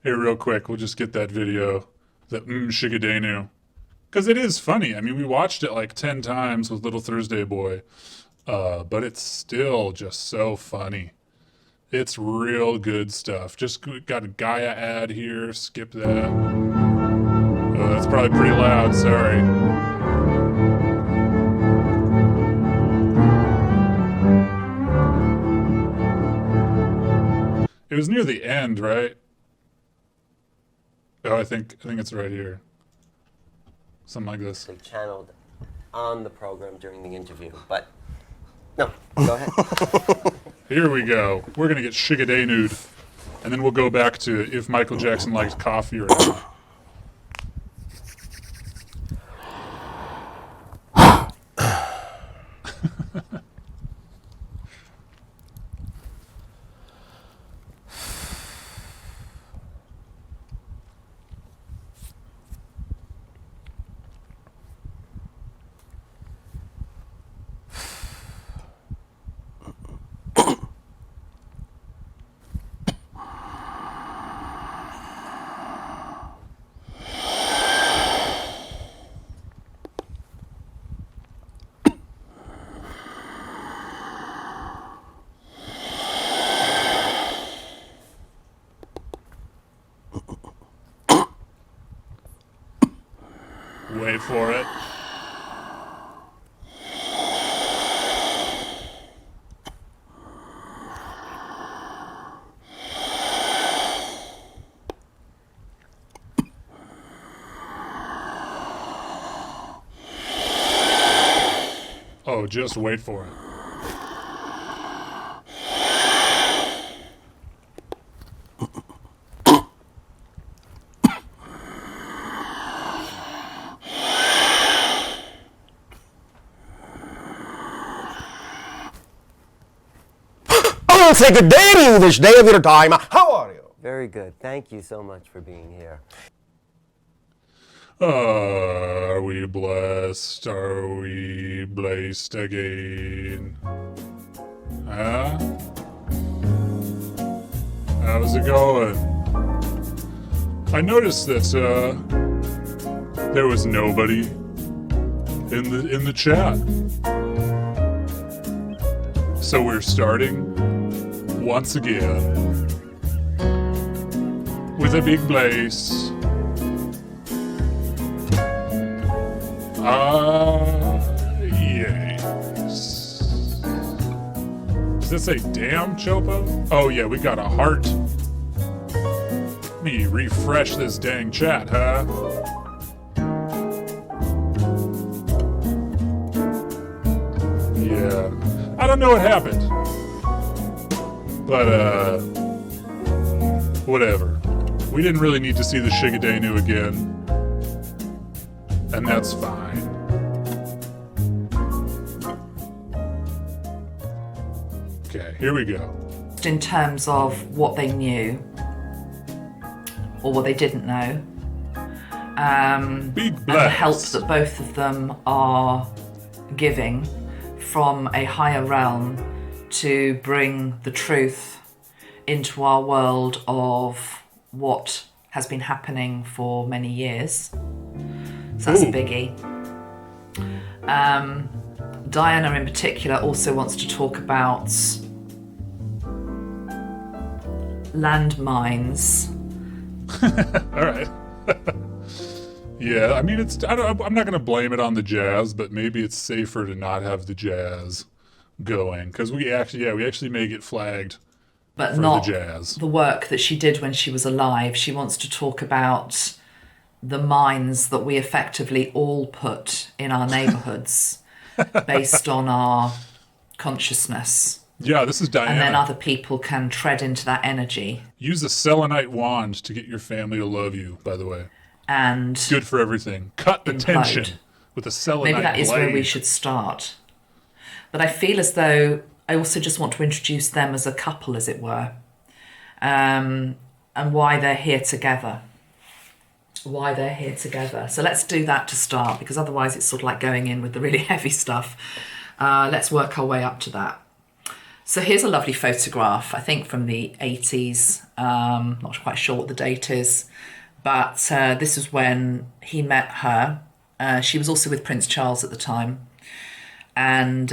real quick, we'll just get that video, the Shigadenu. Because it is funny. I mean, we watched it like 10 times with Little Thursday Boy, but it's still just so funny. It's real good stuff. Just got a Gaia ad here. Skip that. Oh, that's probably pretty loud. Sorry. It was near the end, right? Oh, I think it's right here. Something like this. They channeled on the program during the interview, but no, go ahead. Here we go. We're gonna get Shigadenu'd, and then we'll go back to if Michael Jackson likes coffee or not. Wait for it. Oh, just wait for it. want to say good day to you this day of your time. How are you? Very good. Thank you so much for being here. Are we blessed? Are we blessed again? Huh? How's it going? I noticed that there was nobody in the chat. So we're starting once again with a big blaze. Yes. Does this say damn, Chopo? Oh yeah, we got a heart. Let me refresh this dang chat, huh? Yeah. I don't know what happened. But, whatever. We didn't really need to see the Shigadenu again. And that's fine. Okay, here we go. In terms of what they knew or what they didn't know, and the help that both of them are giving from a higher realm to bring the truth into our world of what has been happening for many years. So that's a biggie. Diana in particular also wants to talk about landmines. All right. Yeah, I mean, I'm not going to blame it on the jazz, but maybe it's safer to not have the jazz going, because we actually may get flagged but for not the jazz. The work that she did when she was alive. She wants to talk about the mines that we effectively all put in our neighborhoods based on our consciousness. Yeah, this is Diana. And then other people can tread into that energy. Use a selenite wand to get your family to love you, by the way. And it's good for everything. Cut the tension with a selenite Maybe that is blade. where we should start. But I feel as though I also just want to introduce them as a couple, as it were, and why they're here together. Why they're here together. So let's do that to start, because otherwise it's sort of like going in with the really heavy stuff. Let's work our way up to that. So here's a lovely photograph, I think from the 80s. Not quite sure what the date is, but this is when he met her. She was also with Prince Charles at the time. And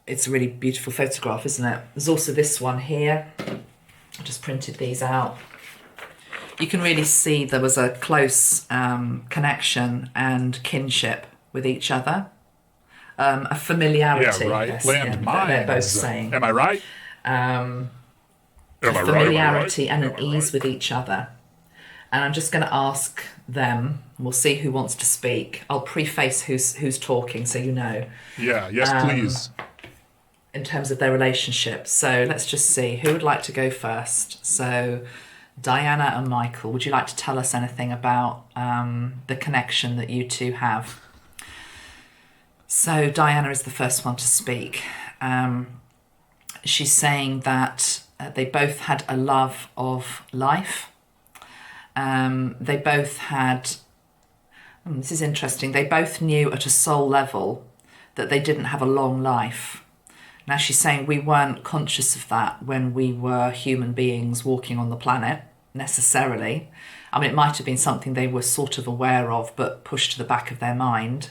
it's a really beautiful photograph, isn't it? There's also this one here. I just printed these out. You can really see there was a close connection and kinship with each other. A familiarity. Yeah, right. Yes, Landmines. they're both saying. Am I right? A familiarity and an ease with each other. And I'm just going to ask them. We'll see who wants to speak. I'll preface who's talking, so you know. Yeah. Yes, please. In terms of their relationship. So let's just see who would like to go first. So Diana and Michael, would you like to tell us anything about the connection that you two have? So Diana is the first one to speak. She's saying that they both had a love of life. They both had, this is interesting, they both knew at a soul level that they didn't have a long life. Now she's saying we weren't conscious of that when we were human beings walking on the planet, necessarily. I mean, it might have been something they were sort of aware of, but pushed to the back of their mind.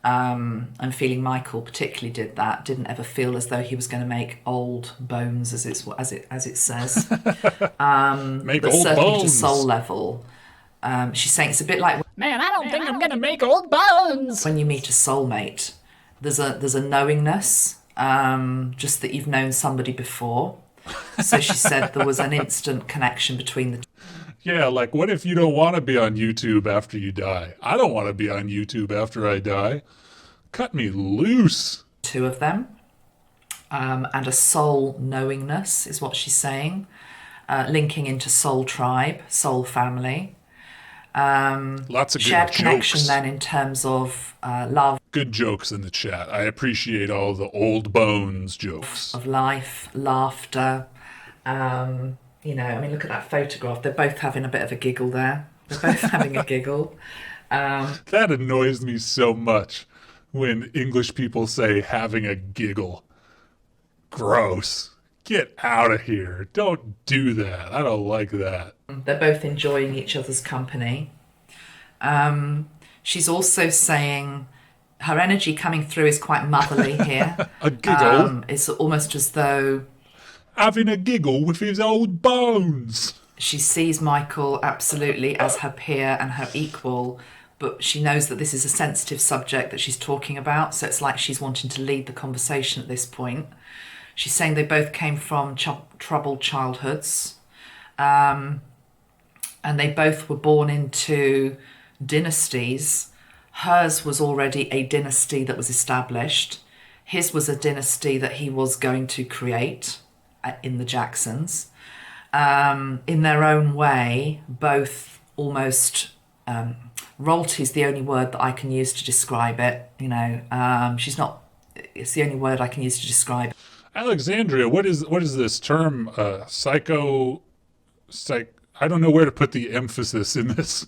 And feeling Michael particularly did that, didn't ever feel as though he was going to make old bones, as it says. Make but old certainly bones. at a soul level. She's saying it's a bit like, Man, I don't think I'm gonna make old bones. when you meet a soulmate, there's a knowingness, just that you've known somebody before. So she said there was an instant connection between the two. Yeah, like what if you don't want to be on YouTube after you die? I don't want to be on YouTube after I die. Cut me loose. Two of them. And a soul knowingness is what she's saying. Linking into soul tribe, soul family. Lots of good shared jokes. connection then in terms of love. Good jokes in the chat. I appreciate all the old bones jokes. Of life, laughter. You know, I mean, look at that photograph. They're both having a bit of a giggle there. They're both having a giggle. That annoys me so much when English people say having a giggle. Gross. Get out of here. Don't do that. I don't like that. They're both enjoying each other's company. She's also saying her energy coming through is quite motherly here. A giggle? It's almost as though... Having a giggle with his old bones. She sees Michael absolutely as her peer and her equal, but she knows that this is a sensitive subject that she's talking about, so it's like she's wanting to lead the conversation at this point. She's saying they both came from troubled childhoods, and they both were born into dynasties. Hers was already a dynasty that was established. His was a dynasty that he was going to create in the Jacksons. In their own way, both almost... royalty is the only word that I can use to describe it. You know, she's not... It's the only word I can use to describe it. Alexandria, what is this term? I don't know where to put the emphasis in this.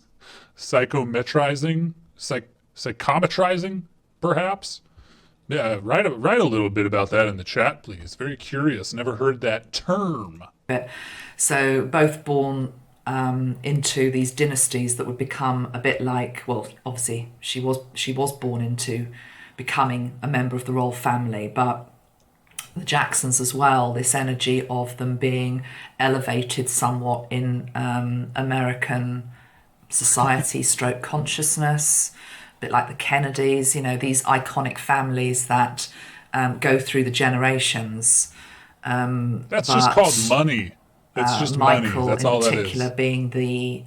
Psychometrizing? Psychometrizing, perhaps? Yeah, write a little bit about that in the chat, please. Very curious. Never heard that term. So both born into these dynasties that would become a bit like, well, obviously she was born into becoming a member of the royal family, but the Jacksons as well, this energy of them being elevated somewhat in American society stroke consciousness, a bit like the Kennedys, you know, these iconic families that go through the generations. That's just called money. It's just Michael money. That's all that is. in particular being the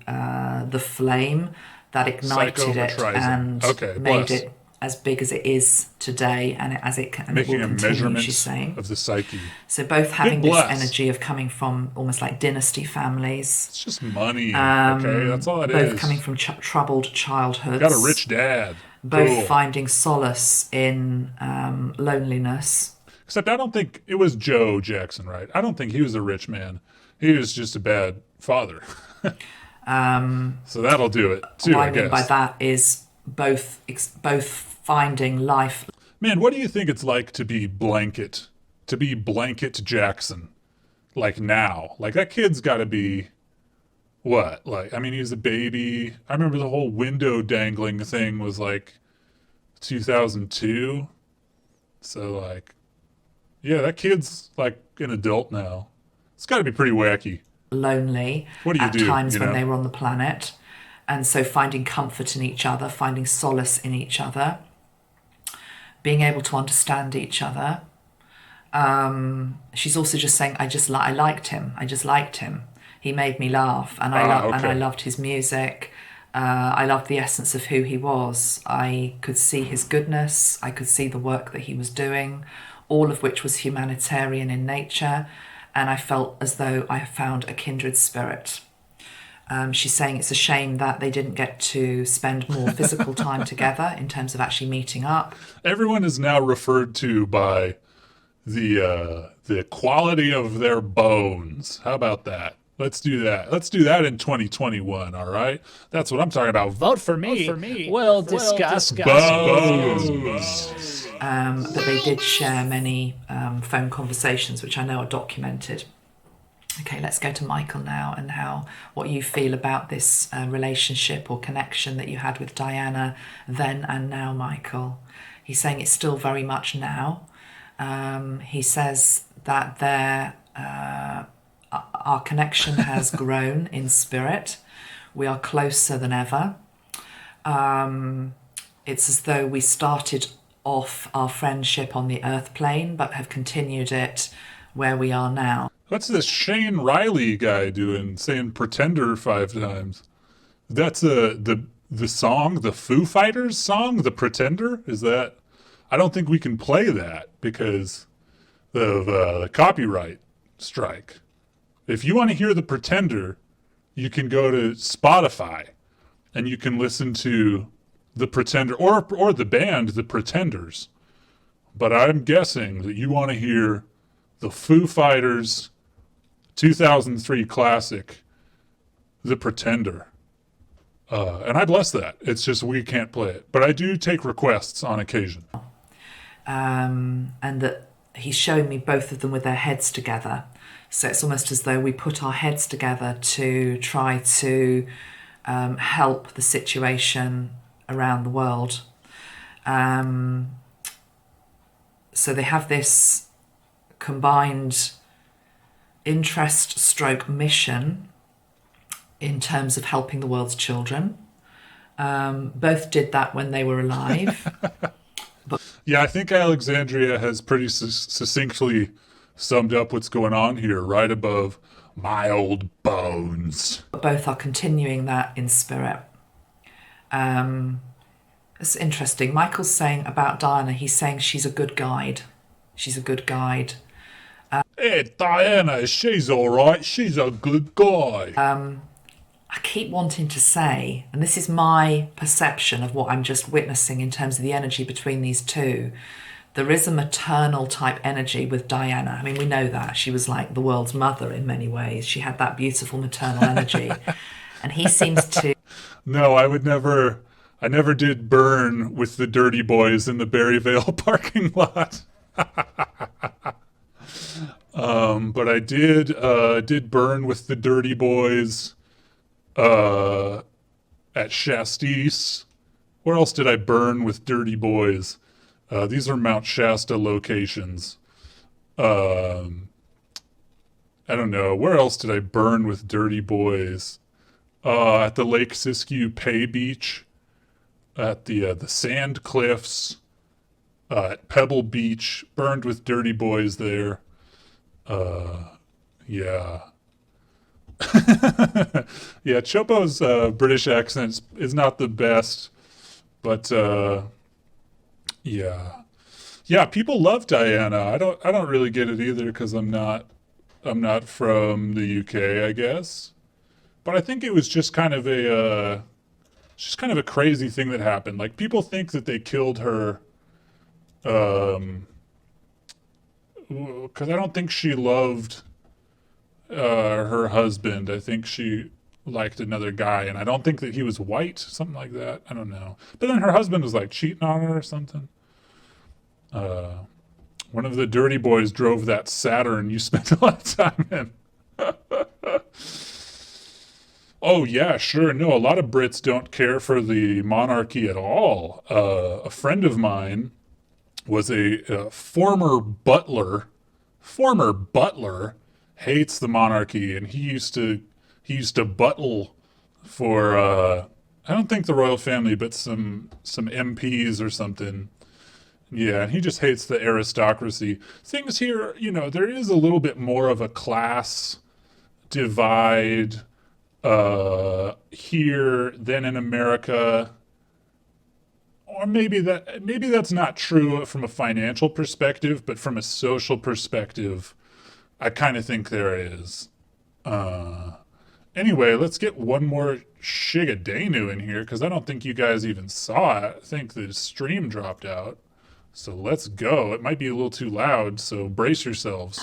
flame that ignited it and made it as big as it is today, and as it can, making will a continue, measurement she's saying. of the psyche. So both having this energy of coming from almost like dynasty families. It's just money. Okay, that's all it is. Both coming from troubled childhoods. Got a rich dad. Both finding solace in loneliness. Except I don't think it was Joe Jackson, right? I don't think he was a rich man. He was just a bad father. So that'll do it too, What I guess. mean by that is both finding life. Man, what do you think it's like to be Blanket Jackson? Like now? Like that kid's got to be, what? Like, I mean, he was a baby. I remember the whole window dangling thing was like 2002. So like, yeah, that kid's like an adult now. It's got to be pretty wacky. Lonely what do you at do, times you when know? they were on the planet. And so finding comfort in each other, finding solace in each other, being able to understand each other. She's also just saying, I liked him. I just liked him. He made me laugh, and I loved his music. I loved the essence of who he was. I could see his goodness. I could see the work that he was doing, all of which was humanitarian in nature. And I felt as though I found a kindred spirit. She's saying it's a shame that they didn't get to spend more physical time together in terms of actually meeting up. Everyone is now referred to by the quality of their bones. How about that? Let's do that. Let's do that in 2021, all right? That's what I'm talking about. Vote for me. We'll discuss. Bones. But they did share many phone conversations, which I know are documented. Okay, let's go to Michael now, and what you feel about this relationship or connection that you had with Diana then and now, Michael. He's saying it's still very much now. He says that our connection has grown in spirit. We are closer than ever. It's as though we started off our friendship on the earth plane, but have continued it where we are now. What's this Shane Riley guy doing, saying Pretender 5 times? That's the song, the Foo Fighters song, The Pretender? Is that... I don't think we can play that because of the copyright strike. If you want to hear The Pretender, you can go to Spotify and you can listen to The Pretender, or the band The Pretenders. But I'm guessing that you want to hear the Foo Fighters 2003 classic, The Pretender. And I bless that. It's just we can't play it. But I do take requests on occasion. And that he's showing me both of them with their heads together. So it's almost as though we put our heads together to try to help the situation around the world. So they have this combined interest stroke mission in terms of helping the world's children. Both did that when they were alive. Yeah, I think Alexandria has pretty succinctly summed up what's going on here right above my old bones. Both are continuing that in spirit. It's interesting. Michael's saying about Diana, he's saying she's a good guide. She's a good guide. Hey, Diana, she's all right. She's a good guy. I keep wanting to say, and this is my perception of what I'm just witnessing in terms of the energy between these two, there is a maternal type energy with Diana. I mean, we know that. She was like the world's mother in many ways. She had that beautiful maternal energy. And he seems to... No, I never did burn with the dirty boys in the Berryvale parking lot. But I did burn with the dirty boys at Chastis. Where else did I burn with dirty boys? These are Mount Shasta locations. I don't know. Where else did I burn with dirty boys? At the Lake Siskiyou Pay Beach, at the Sand Cliffs, at Pebble Beach, burned with dirty boys there. Yeah. Yeah, Chopo's British accent is not the best, but yeah, people love Diana. I don't really get it either because I'm not from the UK, I guess. But I think it was just kind of a crazy thing that happened. Like, people think that they killed her because I don't think she loved her husband. I think she liked another guy, and I don't think that he was white, something like that. I don't know. But then her husband was like cheating on her or something. One of the dirty boys drove that Saturn you spent a lot of time in. Oh, yeah, sure. No, a lot of Brits don't care for the monarchy at all. A friend of mine was a former butler, hates the monarchy, and he used to buttle for, I don't think the royal family, but some MPs or something. Yeah, and he just hates the aristocracy. Things here, there is a little bit more of a class divide here than in America. Or maybe that's not true from a financial perspective, but from a social perspective, I kind of think there is. Anyway, let's get one more Shigadenu in here, because I don't think you guys even saw it. I think the stream dropped out. So let's go. It might be a little too loud, so brace yourselves.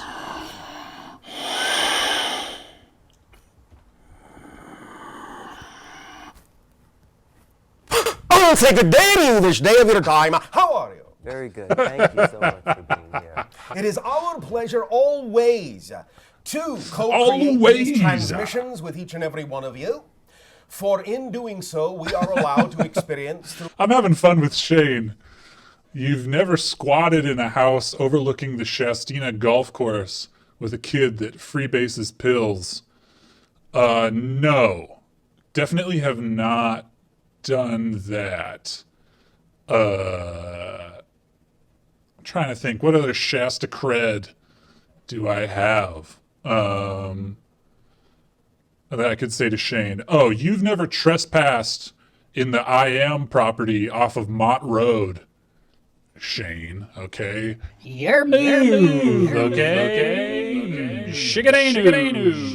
I'll say good day to you this day of your time. How are you? Very good. Thank you so much for being here. It is our pleasure always to co-create these transmissions with each and every one of you. For in doing so, we are allowed to experience... I'm having fun with Shane. You've never squatted in a house overlooking the Shastina golf course with a kid that freebases pills. No. Definitely have not done that. I'm trying to think, what other Shasta cred do I have? That I could say to Shane. Oh, you've never trespassed in the I Am property off of Mott Road. Shane, okay? Your move, okay? Shigadenu.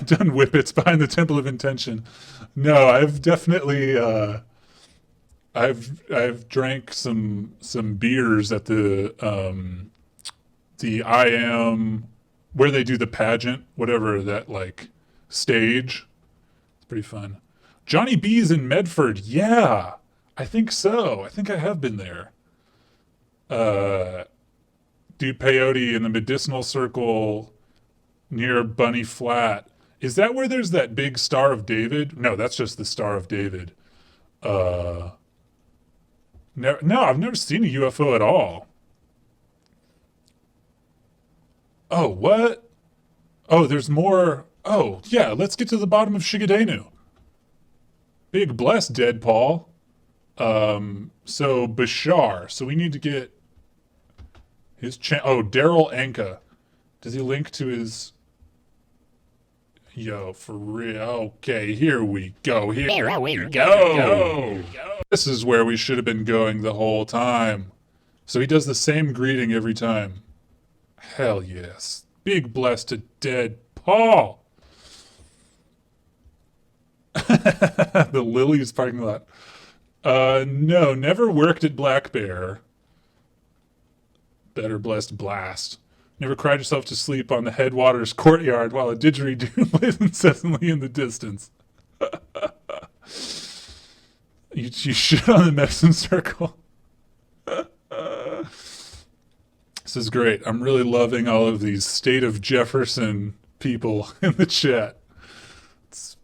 done whippets behind the Temple of Intention. No, I've definitely I've drank some beers at the I Am, where they do the pageant, whatever that like stage. It's pretty fun. Johnny B's in Medford. Yeah, I think so. I think I have been there. Dude Peyote in the Medicinal Circle near Bunny Flat. Is that where there's that big Star of David? No, that's just the Star of David. No, I've never seen a UFO at all. Oh, what? Oh, there's more. Oh, yeah, let's get to the bottom of Shigadenu. Big bless, Dead Paul. So Bashar. So we need to get his oh, Daryl Anka. Does he link to his... Yo, for real. Okay, here we go. Here we go. This is where we should have been going the whole time. So he does the same greeting every time. Hell yes. Big bless to Dead Paul. The Lily's parking lot. No, never worked at Black Bear. Better blessed blast. Never cried yourself to sleep on the Headwaters courtyard while a didgeridoo plays incessantly in the distance. you shit on the medicine circle. This is great. I'm really loving all of these State of Jefferson people in the chat.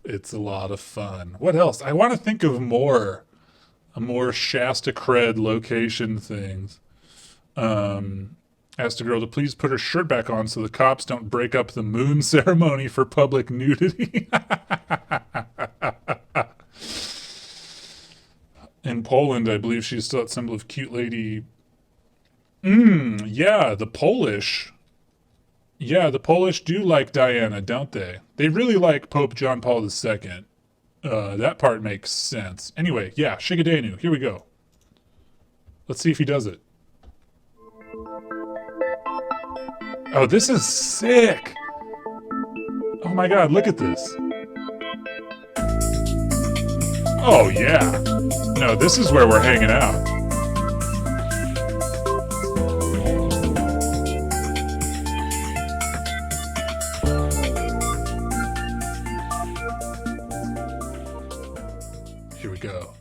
It's a lot of fun. What else? I want to think of more Shasta cred location things. Asked a girl to please put her shirt back on so the cops don't break up the moon ceremony for public nudity. In Poland, I believe she's still at symbol of cute lady. Yeah, the Polish. Yeah, the Polish do like Diana, don't they? They really like Pope John Paul II. That part makes sense. Anyway, yeah, Shigadenu. Here we go. Let's see if he does it. Oh, this is sick. Oh my god, look at this. Oh yeah. No, this is where we're hanging out. Here we go.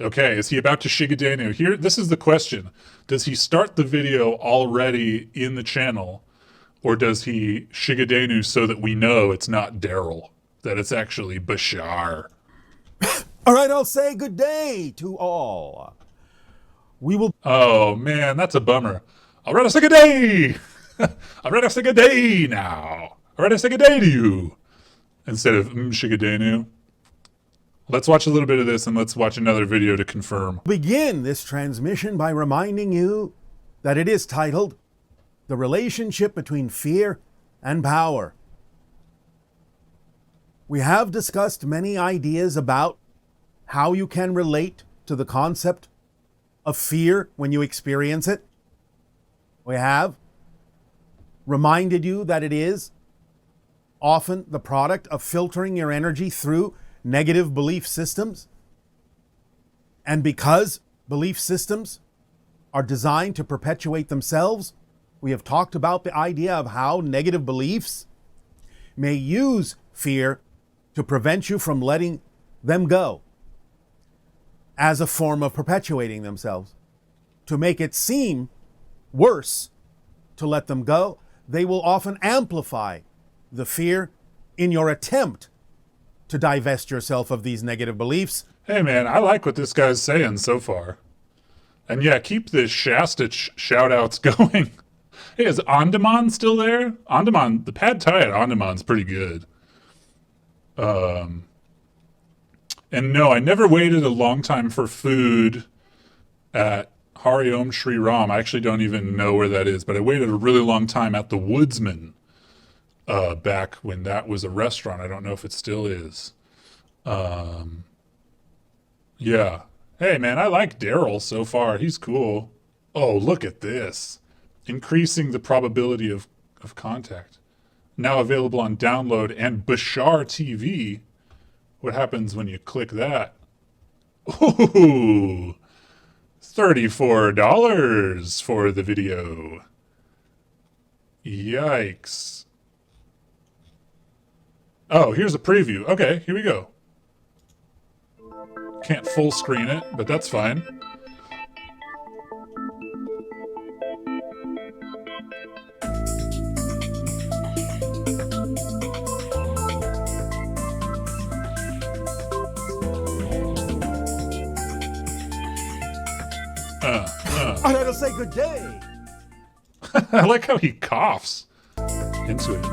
Okay, is he about to Shigadenu? Here, this is the question. Does he start the video already in the channel, or does he Shigadenu so that we know it's not Daryl, that it's actually Bashar? All right, I'll say good day to all. We will... Oh, man, that's a bummer. All right, I'll say good day. All right, I'll say good day now. All right, I'll say good day to you. Instead of Shigadenu. Let's watch a little bit of this and let's watch another video to confirm. Begin this transmission by reminding you that it is titled The Relationship Between Fear and Power. We have discussed many ideas about how you can relate to the concept of fear when you experience it. We have reminded you that it is often the product of filtering your energy through negative belief systems. And because belief systems are designed to perpetuate themselves, we have talked about the idea of how negative beliefs may use fear to prevent you from letting them go as a form of perpetuating themselves. To make it seem worse to let them go, they will often amplify the fear in your attempt to divest yourself of these negative beliefs. Hey man, I like what this guy's saying so far. And yeah, keep the Shasta shout-outs going. Hey, is Andaman still there? Andaman, the pad thai at Andaman's pretty good. And no, I never waited a long time for food at Hari Om Shri Ram. I actually don't even know where that is, but I waited a really long time at the Woodsman. Back when that was a restaurant. I don't know if it still is. Yeah. Hey, man, I like Daryl so far. He's cool. Oh, look at this. Increasing the probability of contact. now available on download, and Bashar TV. What happens when you click that? Ooh, $34 for the video. Yikes. Oh, here's a preview. Okay, here we go. Can't full screen it, but that's fine. I gotta say good day. I like how he coughs into it.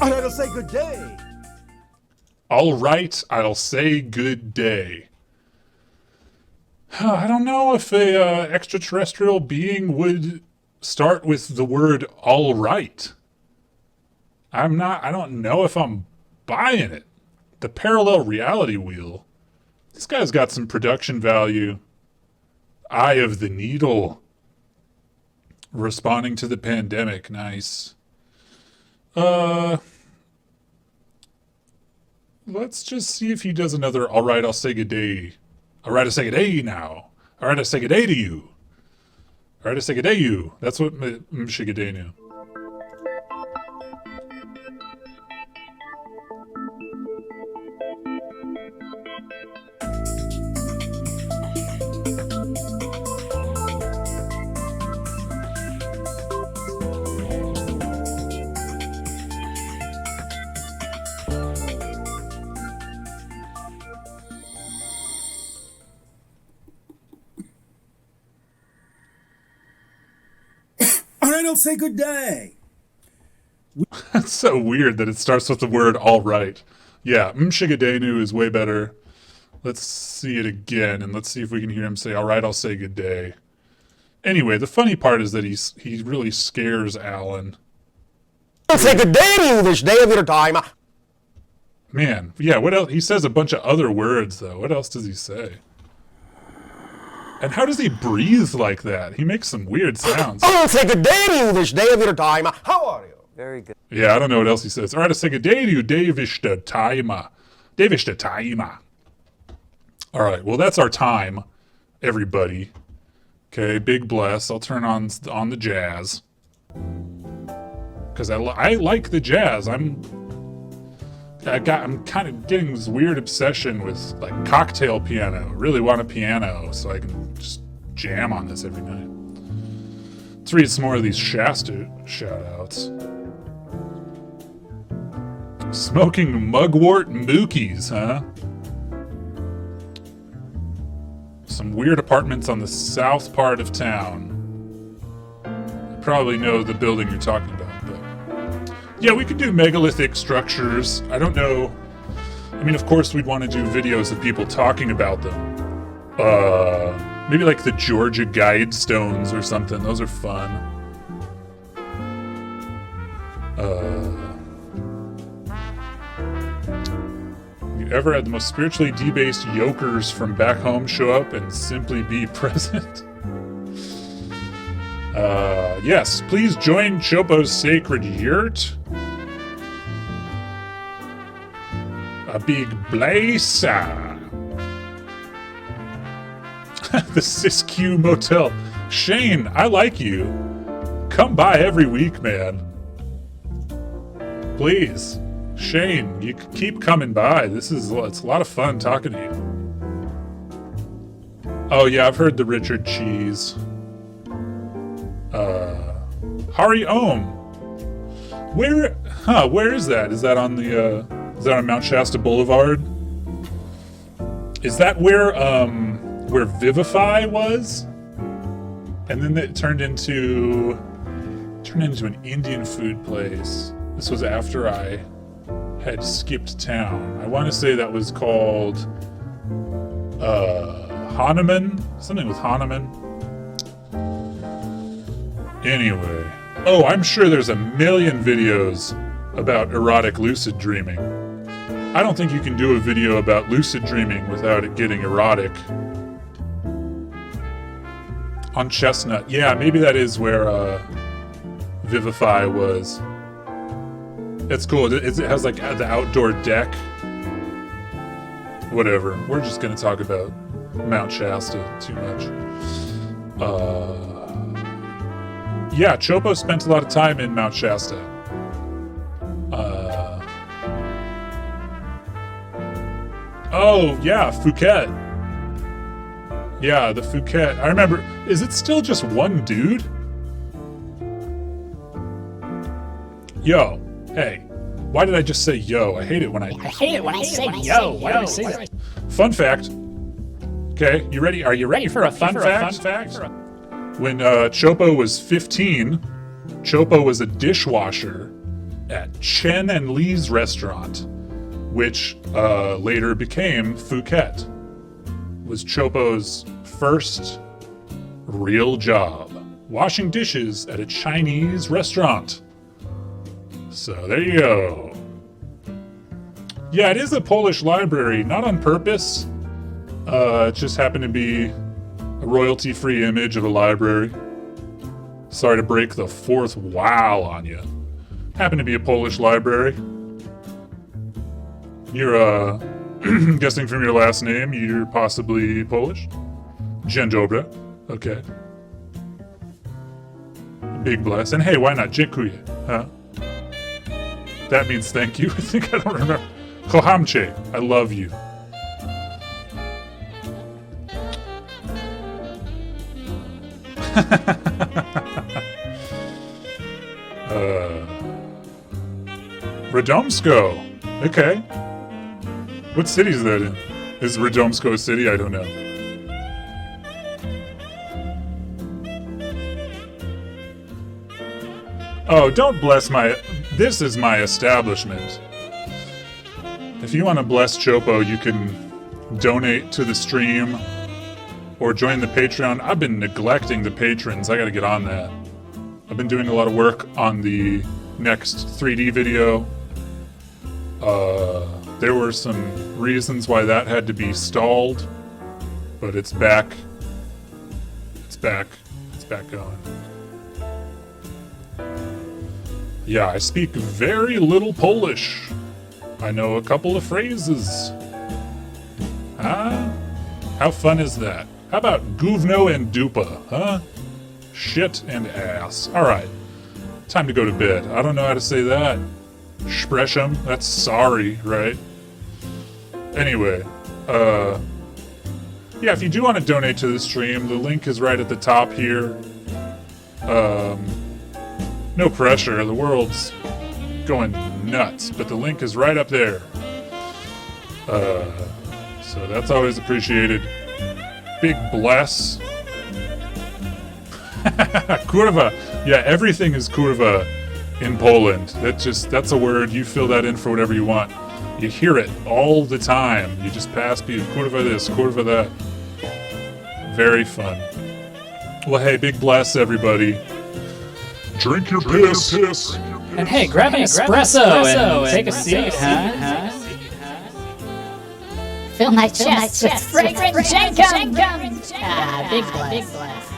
I gotta say good day. All right, I'll say good day. I don't know if a extraterrestrial being would start with the word all right. I don't know if I'm buying it. The parallel reality wheel. This guy's got some production value. Eye of the Needle. Responding to the pandemic. Nice. Let's just see if he does another all right, I'll say good day. All right, I'll say good day now. All right, I'll say good day to you. All right, I'll say good day you. That's what Mshigadenu. All right, I'll say good day. That's so weird that it starts with the word all right. Yeah, Mshigadenu is way better. Let's see it again, and let's see if we can hear him say, all right, I'll say good day. Anyway, the funny part is that he really scares Alan. I'll say good day to you this day of your time. Man, yeah, what else? He says a bunch of other words, though. What else does he say? And how does he breathe like that? He makes some weird sounds. I'll say good day to you this day of your time. How are you? Very good. Yeah, I don't know what else he says. All right, I'll say good day to you, Davishta Taima. Davishta Taima. All right, well, that's our time, everybody. Okay, big bless. I'll turn on the jazz. Because I like the jazz. I'm kind of getting this weird obsession with like cocktail piano. I really want a piano so I can just jam on this every night. Let's read some more of these Shasta shout-outs. Smoking mugwort mookies, huh? Some weird apartments on the south part of town. You probably know the building you're talking about, but... Yeah, we could do megalithic structures. I don't know. I mean, of course we'd want to do videos of people talking about them. Maybe like the Georgia Guidestones or something. Those are fun. You ever had the most spiritually debased yokers from back home show up and simply be present? Yes, please join Chopo's sacred yurt. A big blaze. The Siskiyou Motel. Shane, I like you. Come by every week, man. Please. Shane, you keep coming by. It's a lot of fun talking to you. Oh yeah, I've heard the Richard Cheese. Hari Ohm. Where is that? Is that on Mount Shasta Boulevard? Is that where Vivify was? And then it turned into an Indian food place. This was after I had skipped town. I want to say that was called Hahnemann? Something with Hahnemann. Anyway. Oh, I'm sure there's a million videos about erotic lucid dreaming. I don't think you can do a video about lucid dreaming without it getting erotic. On Chestnut. Yeah, maybe that is where Vivify was. It's cool. It has like the outdoor deck. Whatever. We're just gonna talk about Mount Shasta too much. Yeah, Chopo spent a lot of time in Mount Shasta. Oh, yeah, Phuket. Yeah, the Phuket. I remember. Is it still just one dude? Yo. Hey. Why did I just say yo? I hate it when I hate it when I say yo. Why do I say that? Fun fact. Okay, you ready? Are you ready for a fun fact? When Chopo was 15, Chopo was a dishwasher at Chen and Lee's restaurant, which later became Phuket. Was Chopo's first real job, washing dishes at a Chinese restaurant. So there you go. Yeah, it is a Polish library, not on purpose. It just happened to be a royalty-free image of a library. Sorry to break the fourth wow on you. Happened to be a Polish library. You're, guessing from your last name, you're possibly Polish? Dzień dobry. Okay. Big bless. And hey, why not? Dziękuję, huh? That means thank you. I don't remember. Kohamche. I love you. Radomsko. Okay. What city is that in? Is Radomsko a city? I don't know. Oh, don't bless my... This is my establishment. If you want to bless Chopo, you can donate to the stream or join the Patreon. I've been neglecting the patrons. I gotta get on that. I've been doing a lot of work on the next 3D video. There were some reasons why that had to be stalled, but it's back. It's back. It's back going. Yeah, I speak very little Polish. I know a couple of phrases. Huh? How fun is that? How about gówno and dupa, huh? Shit and ass. Alright. Time to go to bed. I don't know how to say that. Sprechum? That's sorry, right? Anyway, yeah, if you do want to donate to the stream, the link is right at the top here. No pressure, the world's going nuts, but the link is right up there. So that's always appreciated. Big bless. Kurwa. Yeah, everything is kurwa in Poland. That's a word. You fill that in for whatever you want. You hear it all the time. You just pass people, kurwa this, kurva that. Very fun. Well, hey, big bless, everybody. Drink your piss. And hey, grab an espresso and take a seat, huh? Fill my chest with fragrant Jenkins. Ah, big bless.